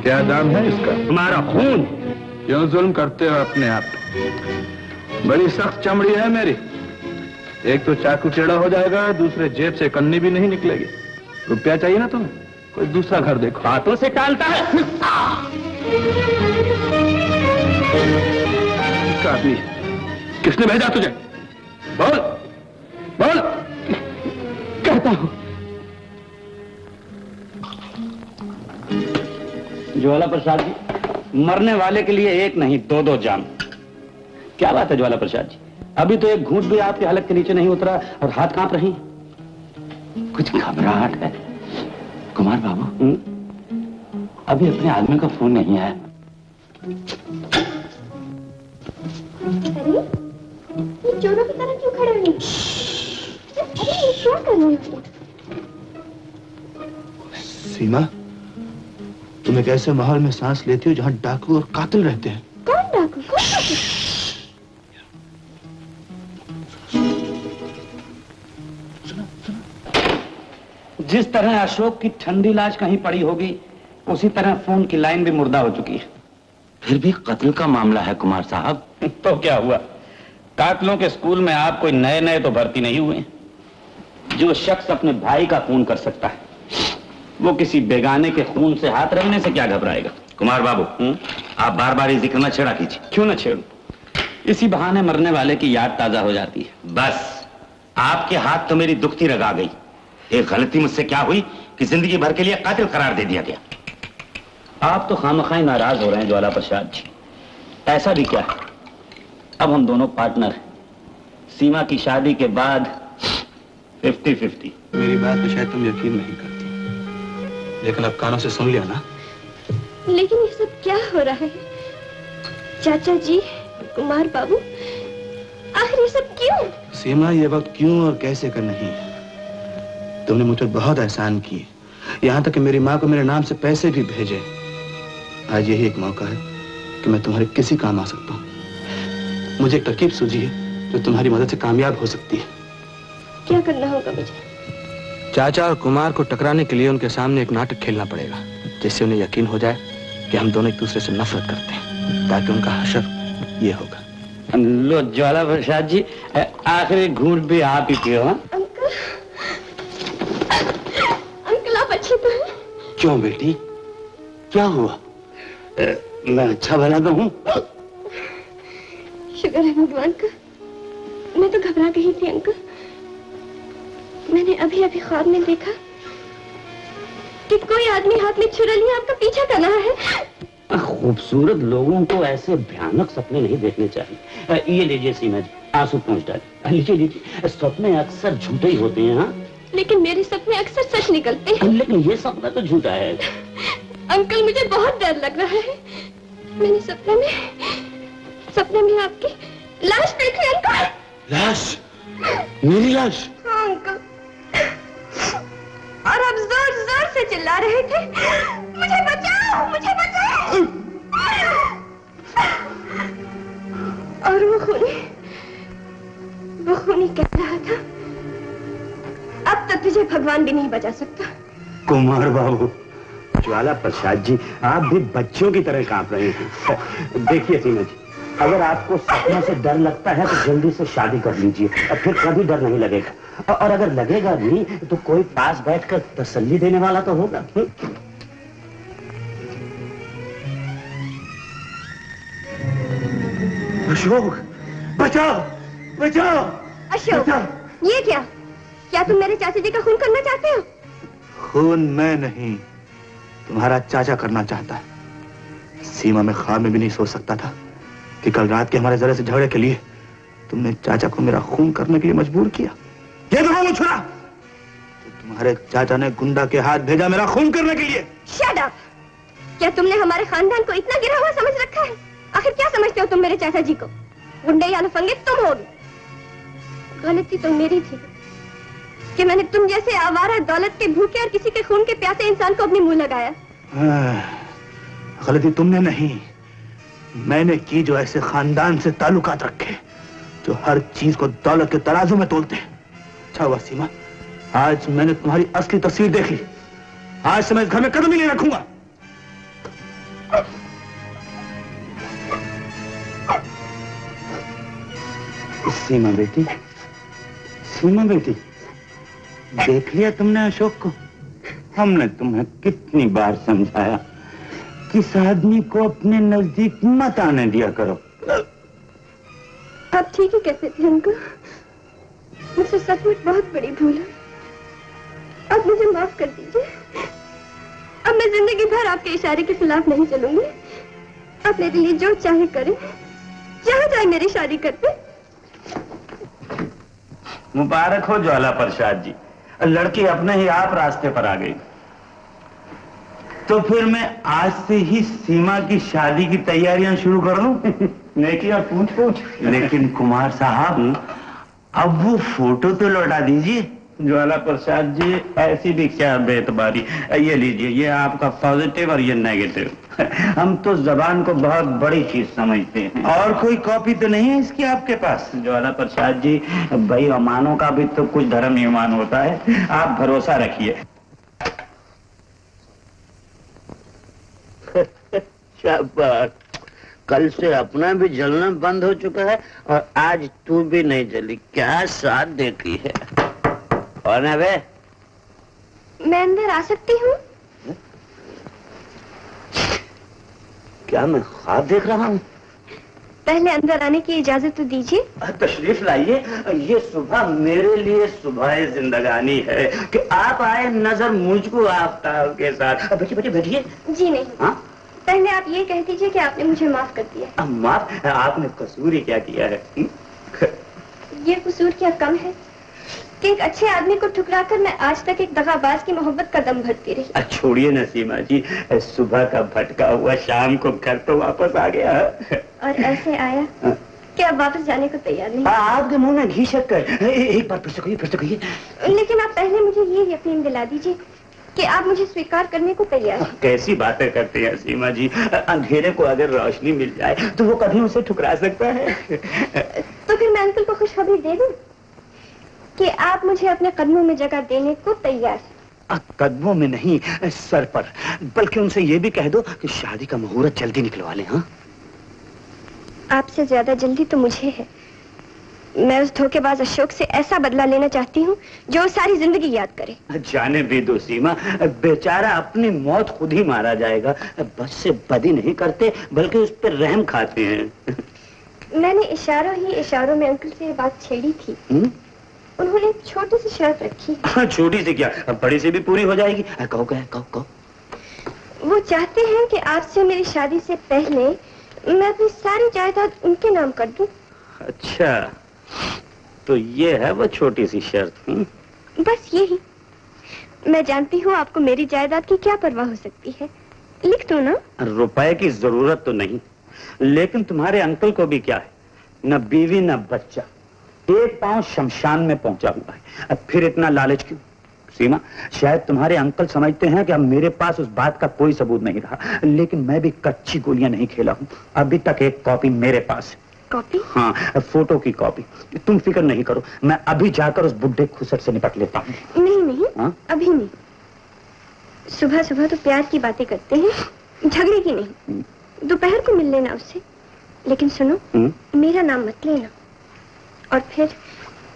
क्या दाम है इसका? तुम्हारा खून। क्यों जुल्म करते हो अपने आप? बड़ी सख्त चमड़ी है मेरी। एक तो चाकू टेढ़ा हो जाएगा, दूसरे जेब से कन्नी भी नहीं निकलेगी। रुपया चाहिए ना तुम्हें? कोई दूसरा घर देखो। हाथों से टालता है। इसका आदमी किसने भेजा तुझे? बोल बोल। कहता हूं। ज्वाला प्रसाद जी, मरने वाले के लिए एक नहीं दो दो जान। क्या बात है ज्वाला प्रसाद जी, अभी तो एक घूंट भी आपके हलक के नीचे नहीं उतरा और हाथ कांप रही। कुछ घबराहट है कुमार बाबू? अभी अपने आदमी का फोन नहीं आया। ये चोरों की तरह क्यों खड़े हुए? अरे ये क्या कर रहे हो? सीमा, तुम एक ऐसे माहौल में सांस लेती हो जहां डाकू और कातिल रहते हैं। कौन डाकू? कौन डाकू? जिस तरह अशोक की ठंडी लाश कहीं पड़ी होगी, उसी तरह फोन की लाइन भी मुर्दा हो चुकी है। फिर भी कत्ल का मामला है कुमार साहब। तो क्या हुआ? कातिलों के स्कूल में आप कोई नए नए तो भर्ती नहीं हुए। जो शख्स अपने भाई का खून कर सकता है, वो किसी बेगाने के खून से हाथ रखने से क्या घबराएगा? कुमार बाबू, आप बार बार ये जिक्र न छेड़ा कीजिए। क्यों न छेड़ू? इसी बहाने मरने वाले की याद ताजा हो जाती है। बस आपके हाथ तो मेरी दुखती रग आ गई। एक गलती मुझसे क्या हुई कि जिंदगी भर के लिए कातिल करार दे दिया गया। आप तो खामखाई नाराज हो रहे हैं ज्वाला प्रसाद जी। ऐसा भी क्या है, अब हम दोनों पार्टनर हैं। सीमा की शादी के बाद 50-50। मेरी बात पे शायद तुम यकीन नहीं करती, लेकिन अब कानों से सुन लिया ना। लेकिन ये सब क्या हो रहा है? चाचा जी, कुमार बाबू, आखिर ये सब क्यों? सीमा, ये वक्त क्यों और कैसे का नहीं है। तुमने मुझ पर बहुत एहसान किए, यहाँ तक कि मेरी माँ को मेरे नाम से पैसे भी भेजे। आज यही एक मौका है कि मैं तुम्हारे किसी काम आ सकता हूँ। मुझे एक तरकीब सूझी है जो तुम्हारी मदद से कामयाब हो सकती है। क्या करना होगा मुझे? चाचा और कुमार को टकराने के लिए उनके सामने एक नाटक खेलना पड़ेगा, जिससे उन्हें यकीन हो जाए कि हम दोनों एक दूसरे से नफरत करते हैं, ताकि उनका हशर ये होगा। लो ज्वाला प्रसाद जी, आखिरी घूंट भी आप ही पियो। अंकल आप अच्छे तो हैं? क्यों बेटी, क्या हुआ? मैं अच्छा भला तो हूँ। शुक्र है भगवान का। मैं तो घबरा गई थी अंकल। मैंने अभी अभी ख्वाब में देखा कि कोई आदमी हाथ में छुरा लिए आपका पीछा कर रहा है। खूबसूरत लोगों को ऐसे भयानक सपने नहीं देखने चाहिए। ये लीजिए सीमा जी, आंसू पहुंच डाले। लीजिए लीजिए, सपने अक्सर झूठे ही होते हैं। हाँ, लेकिन मेरे सपने अक्सर सच निकलते हैं। लेकिन ये सपना तो झूठा है। अंकल, मुझे बहुत डर लग रहा है। मैंने सपने में आपकी लाश देखी अंकल। लाश? मेरी लाश? हाँ अंकल, और आप जोर जोर से चिल्ला रहे थे, मुझे बचाओ, मुझे बचाओ। और वो खूनी कह रहा था, अब तक तुझे भगवान भी नहीं बचा सकता। कुमार बाबू, ज्वाला प्रसाद जी, आप भी बच्चों की तरह कांप रहे हैं। देखिए सीमा जी, अगर आपको सपनों से डर लगता है तो जल्दी से शादी कर लीजिए, और फिर कभी डर नहीं लगेगा। और अगर लगेगा भी तो कोई पास बैठकर तसल्ली देने वाला तो होगा। अशोक, बचाओ, बचाओ। अशोक, ये क्या तुम मेरे चाचा जी का खून करना चाहते हो? खून मैं नहीं, तुम्हारा चाचा करना चाहता है। सीमा में ख्वाब में भी नहीं सोच सकता था कि कल रात के हमारे जरा से झगड़े के लिए तुमने चाचा को मेरा खून करने के लिए मजबूर किया। ये देखो वो छुरा, तो तुम्हारे चाचा ने गुंडा के हाथ भेजा मेरा खून करने के लिए। Shut up! क्या तुमने हमारे खानदान को इतना गिरा हुआ समझ रखा है? आखिर क्या समझते हो तुम मेरे चाचा जी को? गुंडे या लफंगे तुम होगे। गलती तो मेरी थी कि मैंने तुम जैसे आवारा दौलत के भूखे और किसी के खून के प्यासे इंसान को अपने मुंह लगाया। गलती तुमने नहीं, मैंने की जो ऐसे खानदान से ताल्लुकात रखे जो हर चीज को दौलत के तराजू में तोलते हैं। अच्छा हुआ सीमा, आज मैंने तुम्हारी असली तस्वीर देख ली। आज से मैं इस घर में कदम ही नहीं रखूंगा। सीमा बेटी, सीमा बेटी, देख लिया तुमने अशोक को? हमने तुम्हें कितनी बार समझाया कि इस आदमी को अपने नजदीक मत आने दिया करो। आप ठीक ही कहते थे अंकल, मुझसे सचमुच बहुत बड़ी भूल है। आप मुझे माफ कर दीजिए। अब मैं जिंदगी भर आपके इशारे के खिलाफ नहीं चलूंगी। आप मेरे लिए जो चाहे करें, जहाँ जाए मेरी शादी करते। मुबारक हो ज्वाला प्रसाद जी, लड़की अपने ही आप रास्ते पर आ गई। तो फिर मैं आज से ही सीमा की शादी की तैयारियां शुरू कर लूं? नेकी और पूछ। लेकिन कुमार साहब, अब वो फोटो तो लौटा दीजिए। ज्वाला प्रसाद जी, ऐसी भी क्या बेतबारी। ये लीजिए, ये आपका पॉजिटिव और ये नेगेटिव। हम तो जबान को बहुत बड़ी चीज समझते हैं। और कोई कॉपी तो नहीं है इसकी आपके पास? ज्वाला प्रसाद जी, भाई अमानों का भी तो कुछ धर्म ईमान होता है, आप भरोसा रखिए। शाबाश, कल से अपना भी जलना बंद हो चुका है और आज तू भी नहीं जली। क्या साथ देती है। और ना बे, मैं अंदर आ सकती हूँ? क्या मैं ख्वाब देख रहा हूँ? पहले अंदर आने की इजाजत तो दीजिए। तशरीफ लाइए। ये सुबह मेरे लिए सुबह जिंदगानी है कि आप आए नजर मुझको आफ्ताब के साथ। बैठिए बैठिए। जी नहीं। हाँ? पहले आप ये कह दीजिए कि आपने मुझे माफ कर दिया। माफ? आपने कसूर ही क्या किया है? ये कसूर क्या कम है कि एक अच्छे आदमी को ठुकराकर मैं आज तक एक दगाबाज की मोहब्बत का दम भरती रही। छोड़िए ना सीमा जी, सुबह का भटका हुआ शाम को घर तो वापस आ गया। और ऐसे आया कि अब वापस जाने को तैयार नहीं। आपके मुंह में घी शक्कर। एक बार फिर से कहिए। लेकिन आप पहले मुझे ये यकीन दिला दीजिए कि आप मुझे स्वीकार करने को तैयार हैं। कैसी बातें करते हैं सीमा जी। अंधेरे को अगर रोशनी मिल जाए तो वो कभी उसे ठुकरा सकता है। तो फिर मैं अंकल को खुशखबरी दे दूं कि आप मुझे अपने कदमों में जगह देने को तैयार हैं। कदमों में नहीं, सर पर। बल्कि उनसे ये भी कह दो कि शादी का मुहूर्त जल्दी निकलवा लें। हाँ, आपसे ज्यादा जल्दी तो मुझे है। मैं उस धोखेबाज अशोक से ऐसा बदला लेना चाहती हूँ जो सारी जिंदगी याद करे। जाने भी दो सीमा, बेचारा अपनी मौत खुद ही मारा जाएगा। बस से बदी नहीं करते बल्कि उस पर रहम खाते हैं। मैंने इशारों में अंकल से ये बात छेड़ी थी। उन्होंने एक छोटी सी शर्त रखी। हाँ, छोटी सी क्या, बड़ी से भी पूरी हो जाएगी। कहो क्या? कहो। वो चाहते हैं कि आपसे मेरी शादी से पहले मैं अपनी सारी जायदाद उनके नाम कर दूं। अच्छा, तो ये है वो छोटी सी शर्त। बस यही। मैं जानती हूँ आपको मेरी जायदाद की क्या परवाह हो सकती है। लिख दो ना। रुपए की जरूरत तो नहीं, लेकिन तुम्हारे अंकल को भी क्या है, न बीवी न बच्चा, एक पांव शमशान में पहुंचा हुआ है। अब फिर इतना लालच क्यों? सीमा, शायद तुम्हारे अंकल समझते हैं कि अब मेरे पास उस बात का कोई सबूत नहीं रहा, लेकिन मैं भी कच्ची गोलियां नहीं खेला हूं। अभी तक एक कॉपी मेरे पास है। कॉपी? हाँ, फोटो की कॉपी। तुम फिक्र नहीं करो, मैं अभी जाकर उस बुड्ढे खुसट से निपट लेता हूँ। नहीं नहीं, अभी नहीं। सुबह सुबह तो प्यार की बातें करते हैं, झगड़े की नहीं। दोपहर को मिल लेना उससे, लेकिन सुनो, मेरा नाम मत लेना। और फिर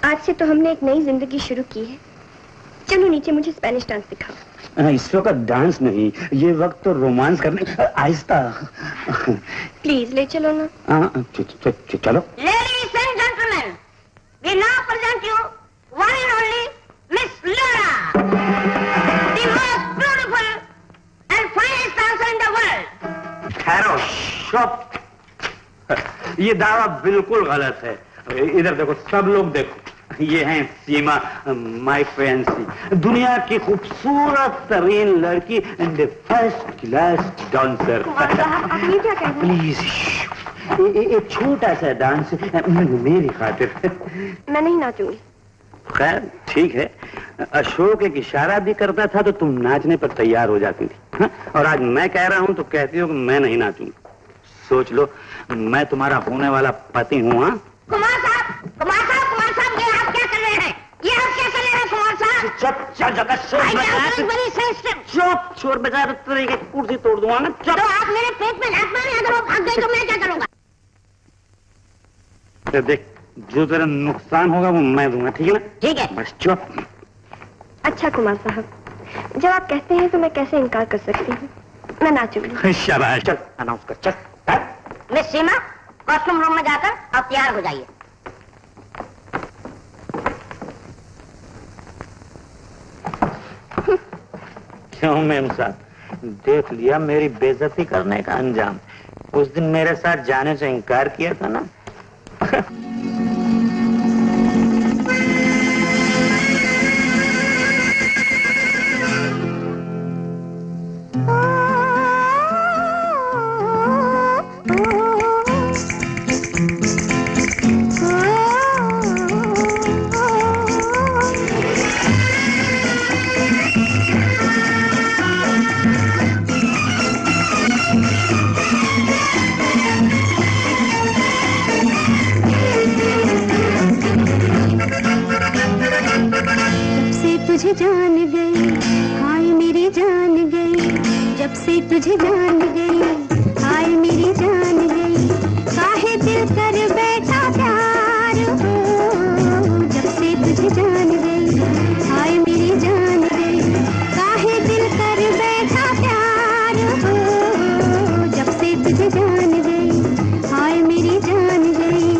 आज से तो हमने एक नई जिंदगी शुरू की है। चलो नीचे, मुझे स्पेनिश डांस दिखाओ। इस वक्त डांस नहीं, ये वक्त तो रोमांस करने। आहिस्ता। प्लीज ले चलो ना। चलो। Ladies and gentlemen, we now present you one and only Miss Laura, the most beautiful and finest dancer in the world. ठहरो, चुप। ये दावा बिल्कुल गलत है। इधर देखो, सब लोग देखो, ये हैं सीमा, माय फैंसी, दुनिया की खूबसूरत तरीन लड़की एंड फर्स्ट क्लास डांसर। ये क्या कह रहे हैं? प्लीज, एक छोटा सा डांस मेरी खातिर। मैं नहीं नाचूंगी। खैर ठीक है, अशोक एक इशारा भी करता था तो तुम नाचने पर तैयार हो जाती थी, हा? और आज मैं कह रहा हूं तो कहती हो कि मैं नहीं नाचूंगी। सोच लो, मैं तुम्हारा होने वाला पति हूँ। हाँ कुमार साहब, ये आप क्या कर रहे हैं? ये आप क्या कर रहे हैं कुमार साहब? चुप, जगह चुप, शोर बजा रहे थे, कुर्सी तोड़ दूंगा ना। तो आप मेरे पेट में लात मारे, अगर वो भाग गई तो मैं क्या करूंगा? देख, जो तेरा नुकसान होगा वो मैं दूंगा, ठीक है ना? ठीक है। बस चुप। अच्छा कुमार साहब, जब आप कहते हैं तो मैं कैसे इनकार कर सकती हूँ। मैं नाचूंगी। शाबाश, चल अनाउंस कर, चल। मिस सीमा, कॉस्ट्यूम रूम में जाकर आप तैयार हो जाइए। क्यों मेम साहब, देख लिया मेरी बेइज्जती करने का अंजाम। उस दिन मेरे साथ जाने से इनकार किया था ना। तुझे जान गई, हाय मेरी जान गई, जब से तुझे जान गई, हाय मेरी जान गई, काहे दिल कर बैठा प्यार हो, जब से तुझे जान गई, हाय मेरी जान गई, काहे दिल कर बैठा प्यार हो, जब से तुझे जान गई, हाय मेरी जान गई।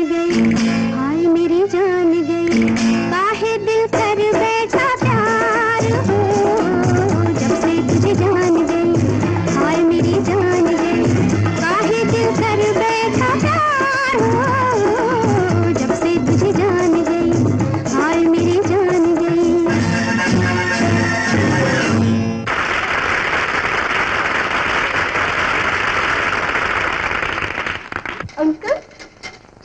गई, हाय मेरी जान गई, काहे दिल कर बैठा प्यार हो, जब से तुझे जान गई, हाय मेरी जान गई, काहे दिल कर बैठा प्यार हो, जब से तुझे जान गई, हाय मेरी जान गई। अंकल,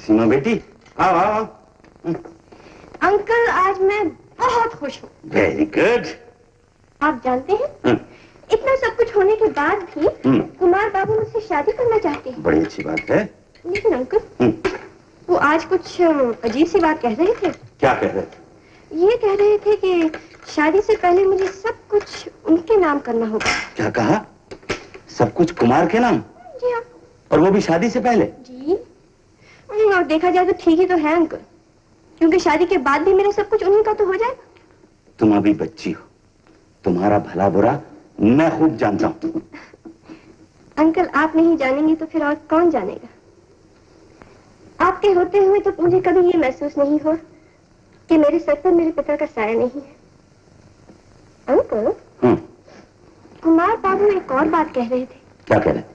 सीमा बेटी, आओ आओ। अंकल आज मैं बहुत खुश हूँ। Very good. आप जानते हैं इतना सब कुछ होने के बाद भी कुमार बाबू मुझसे शादी करना चाहते हैं। बड़ी अच्छी बात है। लेकिन अंकल वो आज कुछ अजीब सी बात कह रहे थे। क्या कह रहे थे? ये कह रहे थे कि शादी से पहले मुझे सब कुछ उनके नाम करना होगा। क्या कहा? सब कुछ कुमार के नाम? जी हाँ। और वो भी शादी से पहले? जी। और देखा जाए तो ठीक ही तो है अंकल, क्योंकि शादी के बाद भी मेरा सब कुछ उन्हीं का तो हो जाएगा। तुम अभी बच्ची हो, तुम्हारा भला बुरा मैं खूब जानता हूँ। अंकल आप नहीं जानेंगे तो फिर और कौन जानेगा? आपके होते हुए तो मुझे कभी ये महसूस नहीं हो कि मेरे सर पर मेरे पिता का साया नहीं है। अंकल कुमार बाबू एक और बात कह रहे थे। क्या कह रहे थे?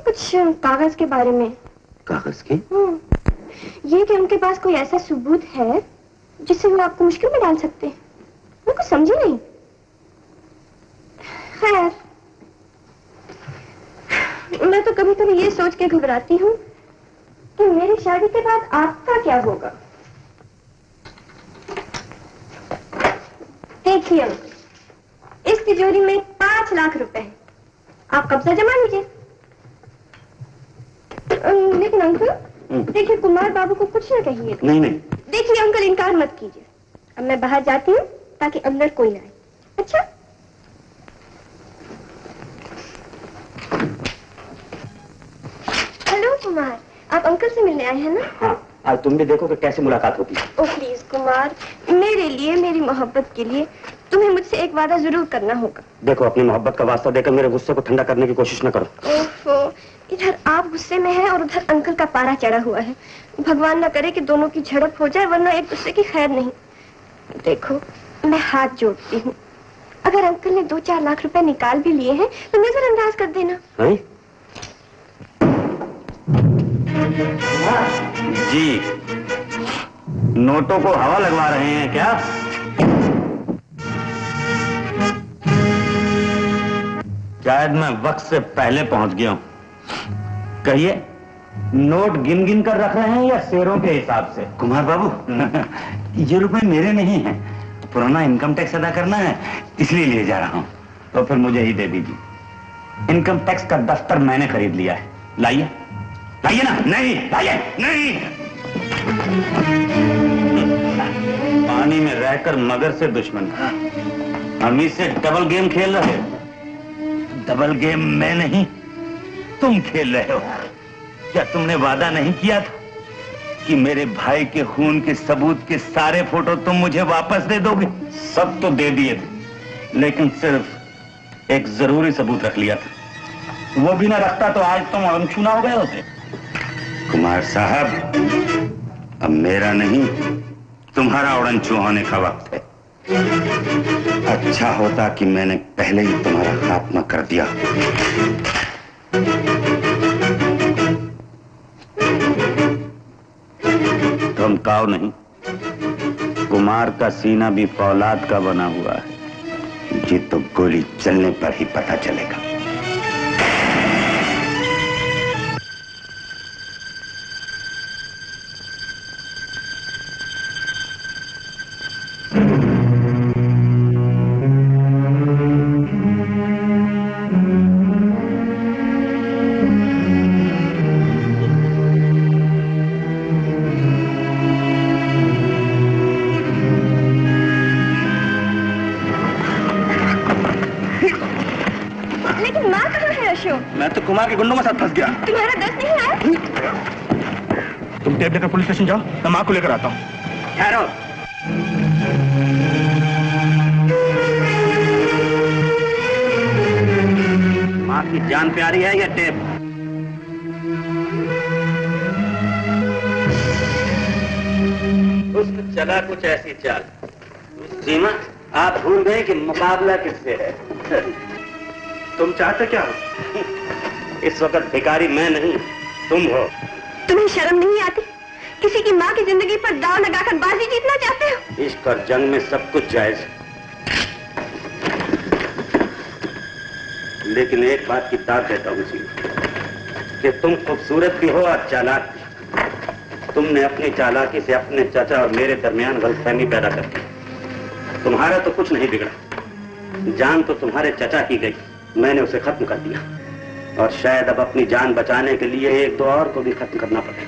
कुछ कागज के बारे में। कागज के? ये कि उनके पास कोई ऐसा सबूत है जिससे वो आपको मुश्किल में डाल सकते हैं। मैं कुछ समझी नहीं। खैर, मैं तो कभी कभी ये सोच के घबराती हूँ कि मेरी शादी के बाद आपका क्या होगा। देखिए अंकल, इस तिजोरी में 5 लाख रुपए है, आप कब्जा जमा लीजिए। लेकिन अंकल देखिए, कुमार बाबू को कुछ ना कहिए। नहीं नहीं। देखिए अंकल, इनकार मत कीजिए। अब मैं बाहर जाती हूँ ताकि अंदर कोई ना आए। अच्छा? हेलो कुमार, आप अंकल से मिलने आए हैं ना? हाँ, आज तुम भी देखो कि कैसे मुलाकात होती है। ओ प्लीज कुमार, मेरे लिए, मेरी मोहब्बत के लिए तुम्हें मुझसे एक वादा जरूर करना होगा। देखो, अपनी मोहब्बत का वास्ता देकर मेरे गुस्से को ठंडा करने की कोशिश न करो। ओफो, इधर आप गुस्से में हैं और उधर अंकल का पारा चढ़ा हुआ है। भगवान न करे कि दोनों की झड़प हो जाए, वरना एक दूसरे की खैर नहीं। देखो, मैं हाथ जोड़ती हूँ, अगर अंकल ने 2-4 लाख रुपए निकाल भी लिए हैं तो नजरअंदाज कर देना। जी, नोटों को हवा लगवा रहे हैं क्या? शायद मैं वक्त से पहले पहुंच गया हूं। कहिए, नोट गिन गिन कर रख रहे हैं या शेरों के हिसाब से? कुमार बाबू, ये रुपए मेरे नहीं हैं, पुराना इनकम टैक्स अदा करना है, इसलिए ले जा रहा हूं। तो फिर मुझे ही दे दीजिए। इनकम टैक्स का दफ्तर मैंने खरीद लिया है। लाइए लाइए ना। नहीं लाइए, नहीं। पानी में रहकर मगर से दुश्मन, हम इससे डबल गेम खेल रहे हो। डबल गेम मैं नहीं, तुम खेल रहे हो। क्या तुमने वादा नहीं किया था कि मेरे भाई के खून के सबूत के सारे फोटो तुम मुझे वापस दे दोगे? सब तो दे दिए थे, लेकिन सिर्फ एक जरूरी सबूत रख लिया था। वो भी ना रखता तो आज तुम अनछूना हो गए होते। कुमार साहब, अब मेरा नहीं, तुम्हारा उड़नछू होने का वक्त है। अच्छा होता कि मैंने पहले ही तुम्हारा खात्मा कर दिया। धमकाओ नहीं, कुमार का सीना भी फौलाद का बना हुआ है। ये तो गोली चलने पर ही पता चलेगा। मैं तो कुमार के गुंडों के साथ फंस गया। तुम्हारा दस नहीं आया? तुम टेप लेकर पुलिस स्टेशन जाओ, मैं माँ को लेकर आता हूँ। ठहरो। माँ की जान प्यारी है या टेप? हुस्न चला कुछ ऐसी चाल। सीमा, आप भूल गए कि मुकाबला किससे है? तुम चाहते क्या हो? इस वक्त भिखारी मैं नहीं, तुम हो। तुम्हें शर्म नहीं आती? किसी की माँ की जिंदगी पर दाव लगाकर बाजी जीतना चाहते हो? इश्क और जंग में सब कुछ जायज है, लेकिन एक बात की दाद देता हूँ सीमा, कि तुम खूबसूरत भी हो और चालाक भी। तुमने अपनी चालाकी से अपने चाचा और मेरे दरमियान गलतफहमी पैदा कर दी। तुम्हारा तो कुछ नहीं बिगड़ा, जान तो तुम्हारे चाचा की गई, मैंने उसे खत्म कर दिया, और शायद अब अपनी जान बचाने के लिए एक दो और को भी खत्म करना पड़े।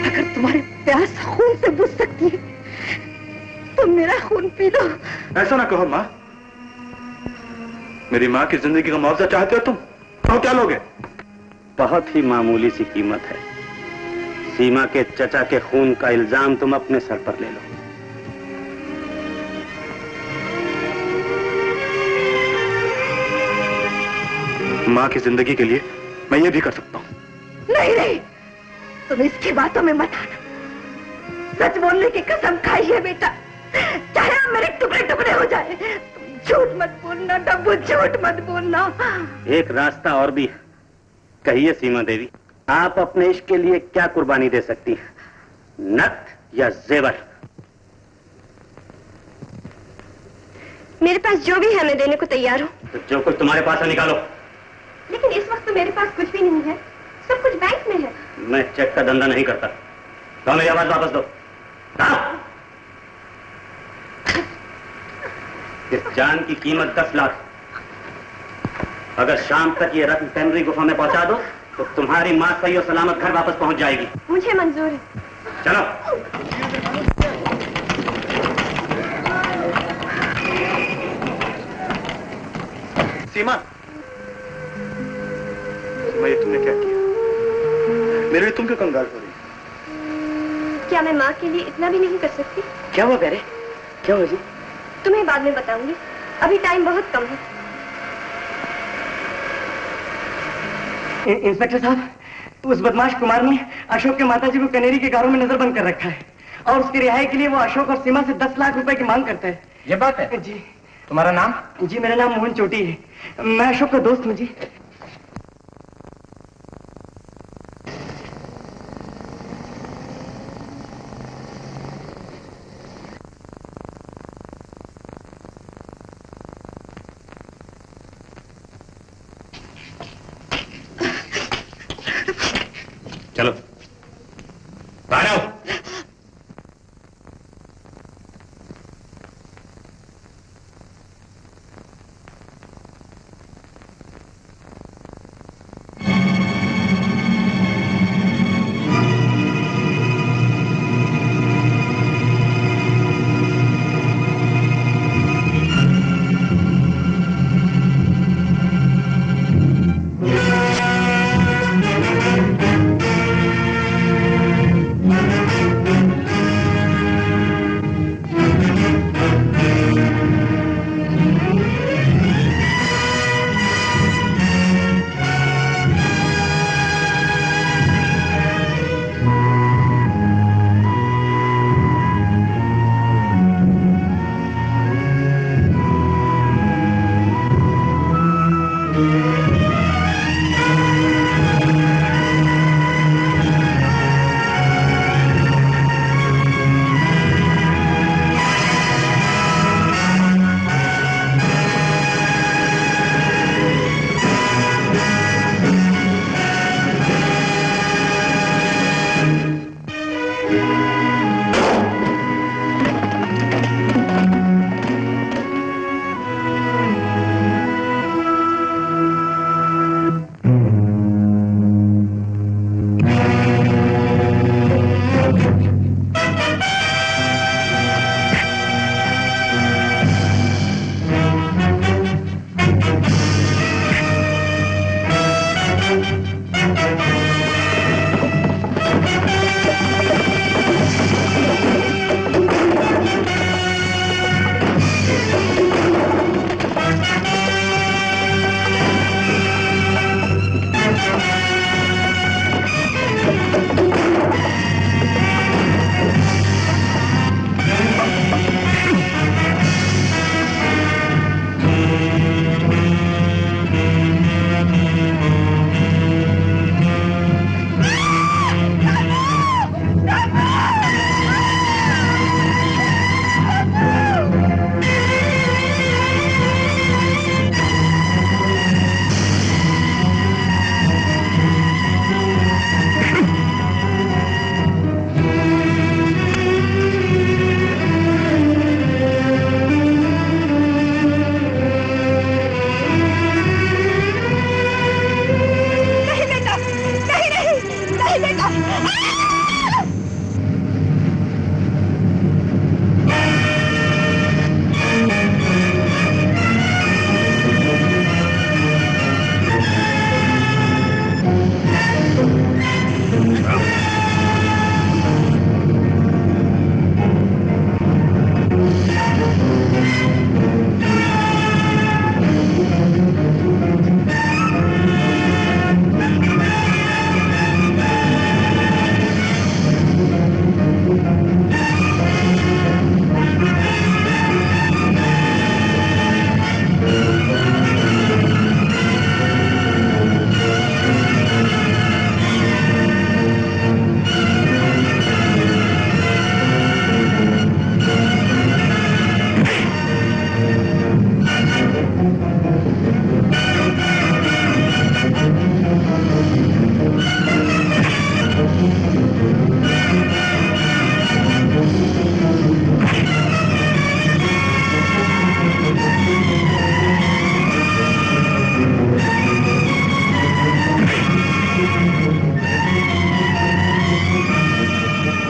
अगर तुम्हारी प्यास खून से बुझ सकती है तो मेरा खून पी लो। ऐसा ना कहो माँ, मेरी माँ की जिंदगी का मुआवजा चाहते हो तुम, तो क्या लोगे? बहुत ही मामूली सी कीमत है। सीमा के चचा के खून का इल्जाम तुम अपने सर पर ले लो। माँ की जिंदगी के लिए मैं ये भी कर सकता हूँ। नहीं नहीं, तुम इसकी बातों में मत आना। सच बोलने की कसम खाई है बेटा, चाहे आप मेरे टुकड़े टुकड़े हो जाए। तुम झूठ मत बोलना डब्बू, झूठ मत बोलना। एक रास्ता और भी है, कहिए सीमा देवी, आप अपने इश्क के लिए क्या कुर्बानी दे सकती हैं, नक या जेवर? मेरे पास जो भी है मैं देने को तैयार हूँ। तो जो कुछ तुम्हारे पास है निकालो। लेकिन इस वक्त तो मेरे पास कुछ भी नहीं है, सब कुछ बैंक में है। मैं चेक का धंधा नहीं करता। तो मेरी आवाज वापस दो। इस जान की कीमत 10 लाख। अगर शाम तक ये रत्न टेमरी गुफा में पहुंचा दो तो तुम्हारी मां सही और सलामत घर वापस पहुंच जाएगी। मुझे मंजूर है। चलो। सीमा, ये तुमने क्या किया? मेरे लिए तुम क्यों कंगाल हो रही? क्या मैं माँ के लिए इतना भी नहीं कर सकती? क्या हुआ प्यारे? क्या हुआ जी? तुम्हें बाद में बताऊंगी, अभी टाइम बहुत कम है। इंस्पेक्टर साहब, उस बदमाश कुमार ने अशोक के माताजी को कनेरी के घरों में नजरबंद कर रखा है और उसकी रिहाई के लिए वो अशोक और सीमा से 10 लाख रुपए की मांग करता है। ये बात है? जी। तुम्हारा नाम? जी मेरा नाम मोहन चोटी है, मैं अशोक का दोस्त हूँ जी। चलो बाहर आओ।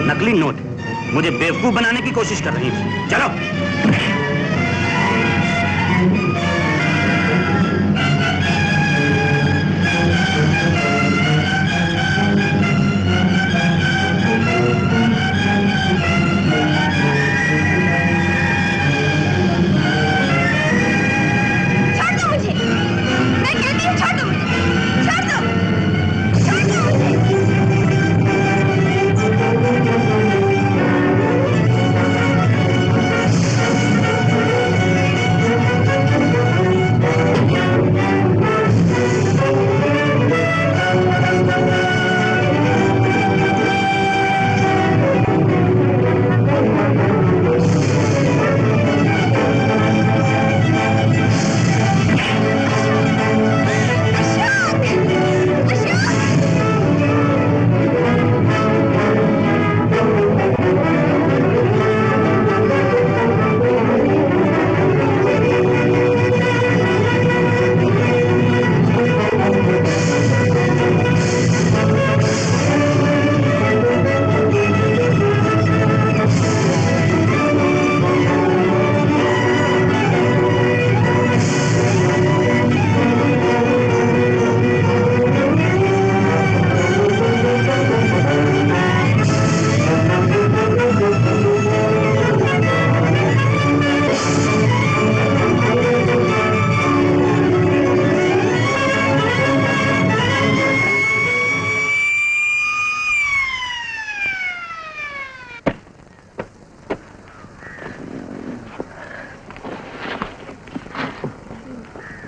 नकली नोट मुझे बेवकूफ बनाने की कोशिश कर रही थी। चलो। छोड़ दो मुझे, मैं कहती हूँ छोड़ दो मुझे, छोड़ दो मुझे।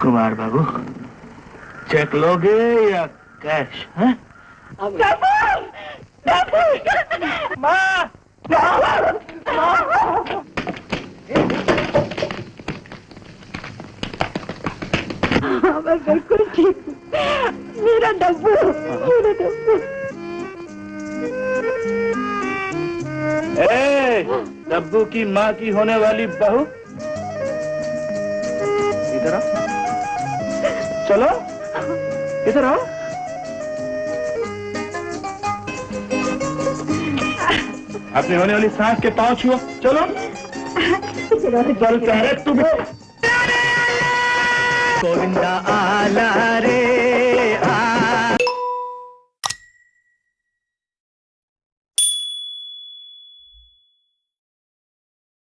कुमार बाबू, चेक लोगे या कैश? हैं? मैं बिल्कुल ठीक हूँ। मेरा डब्बू, मेरा डब्बू। डब्बू की माँ की होने वाली बहू, इधर आओ। चलो, इधर आओ। अपनी होने वाली सांस के पांव छुओ। चलो चल कह रहे तुम्हें। गोविंदा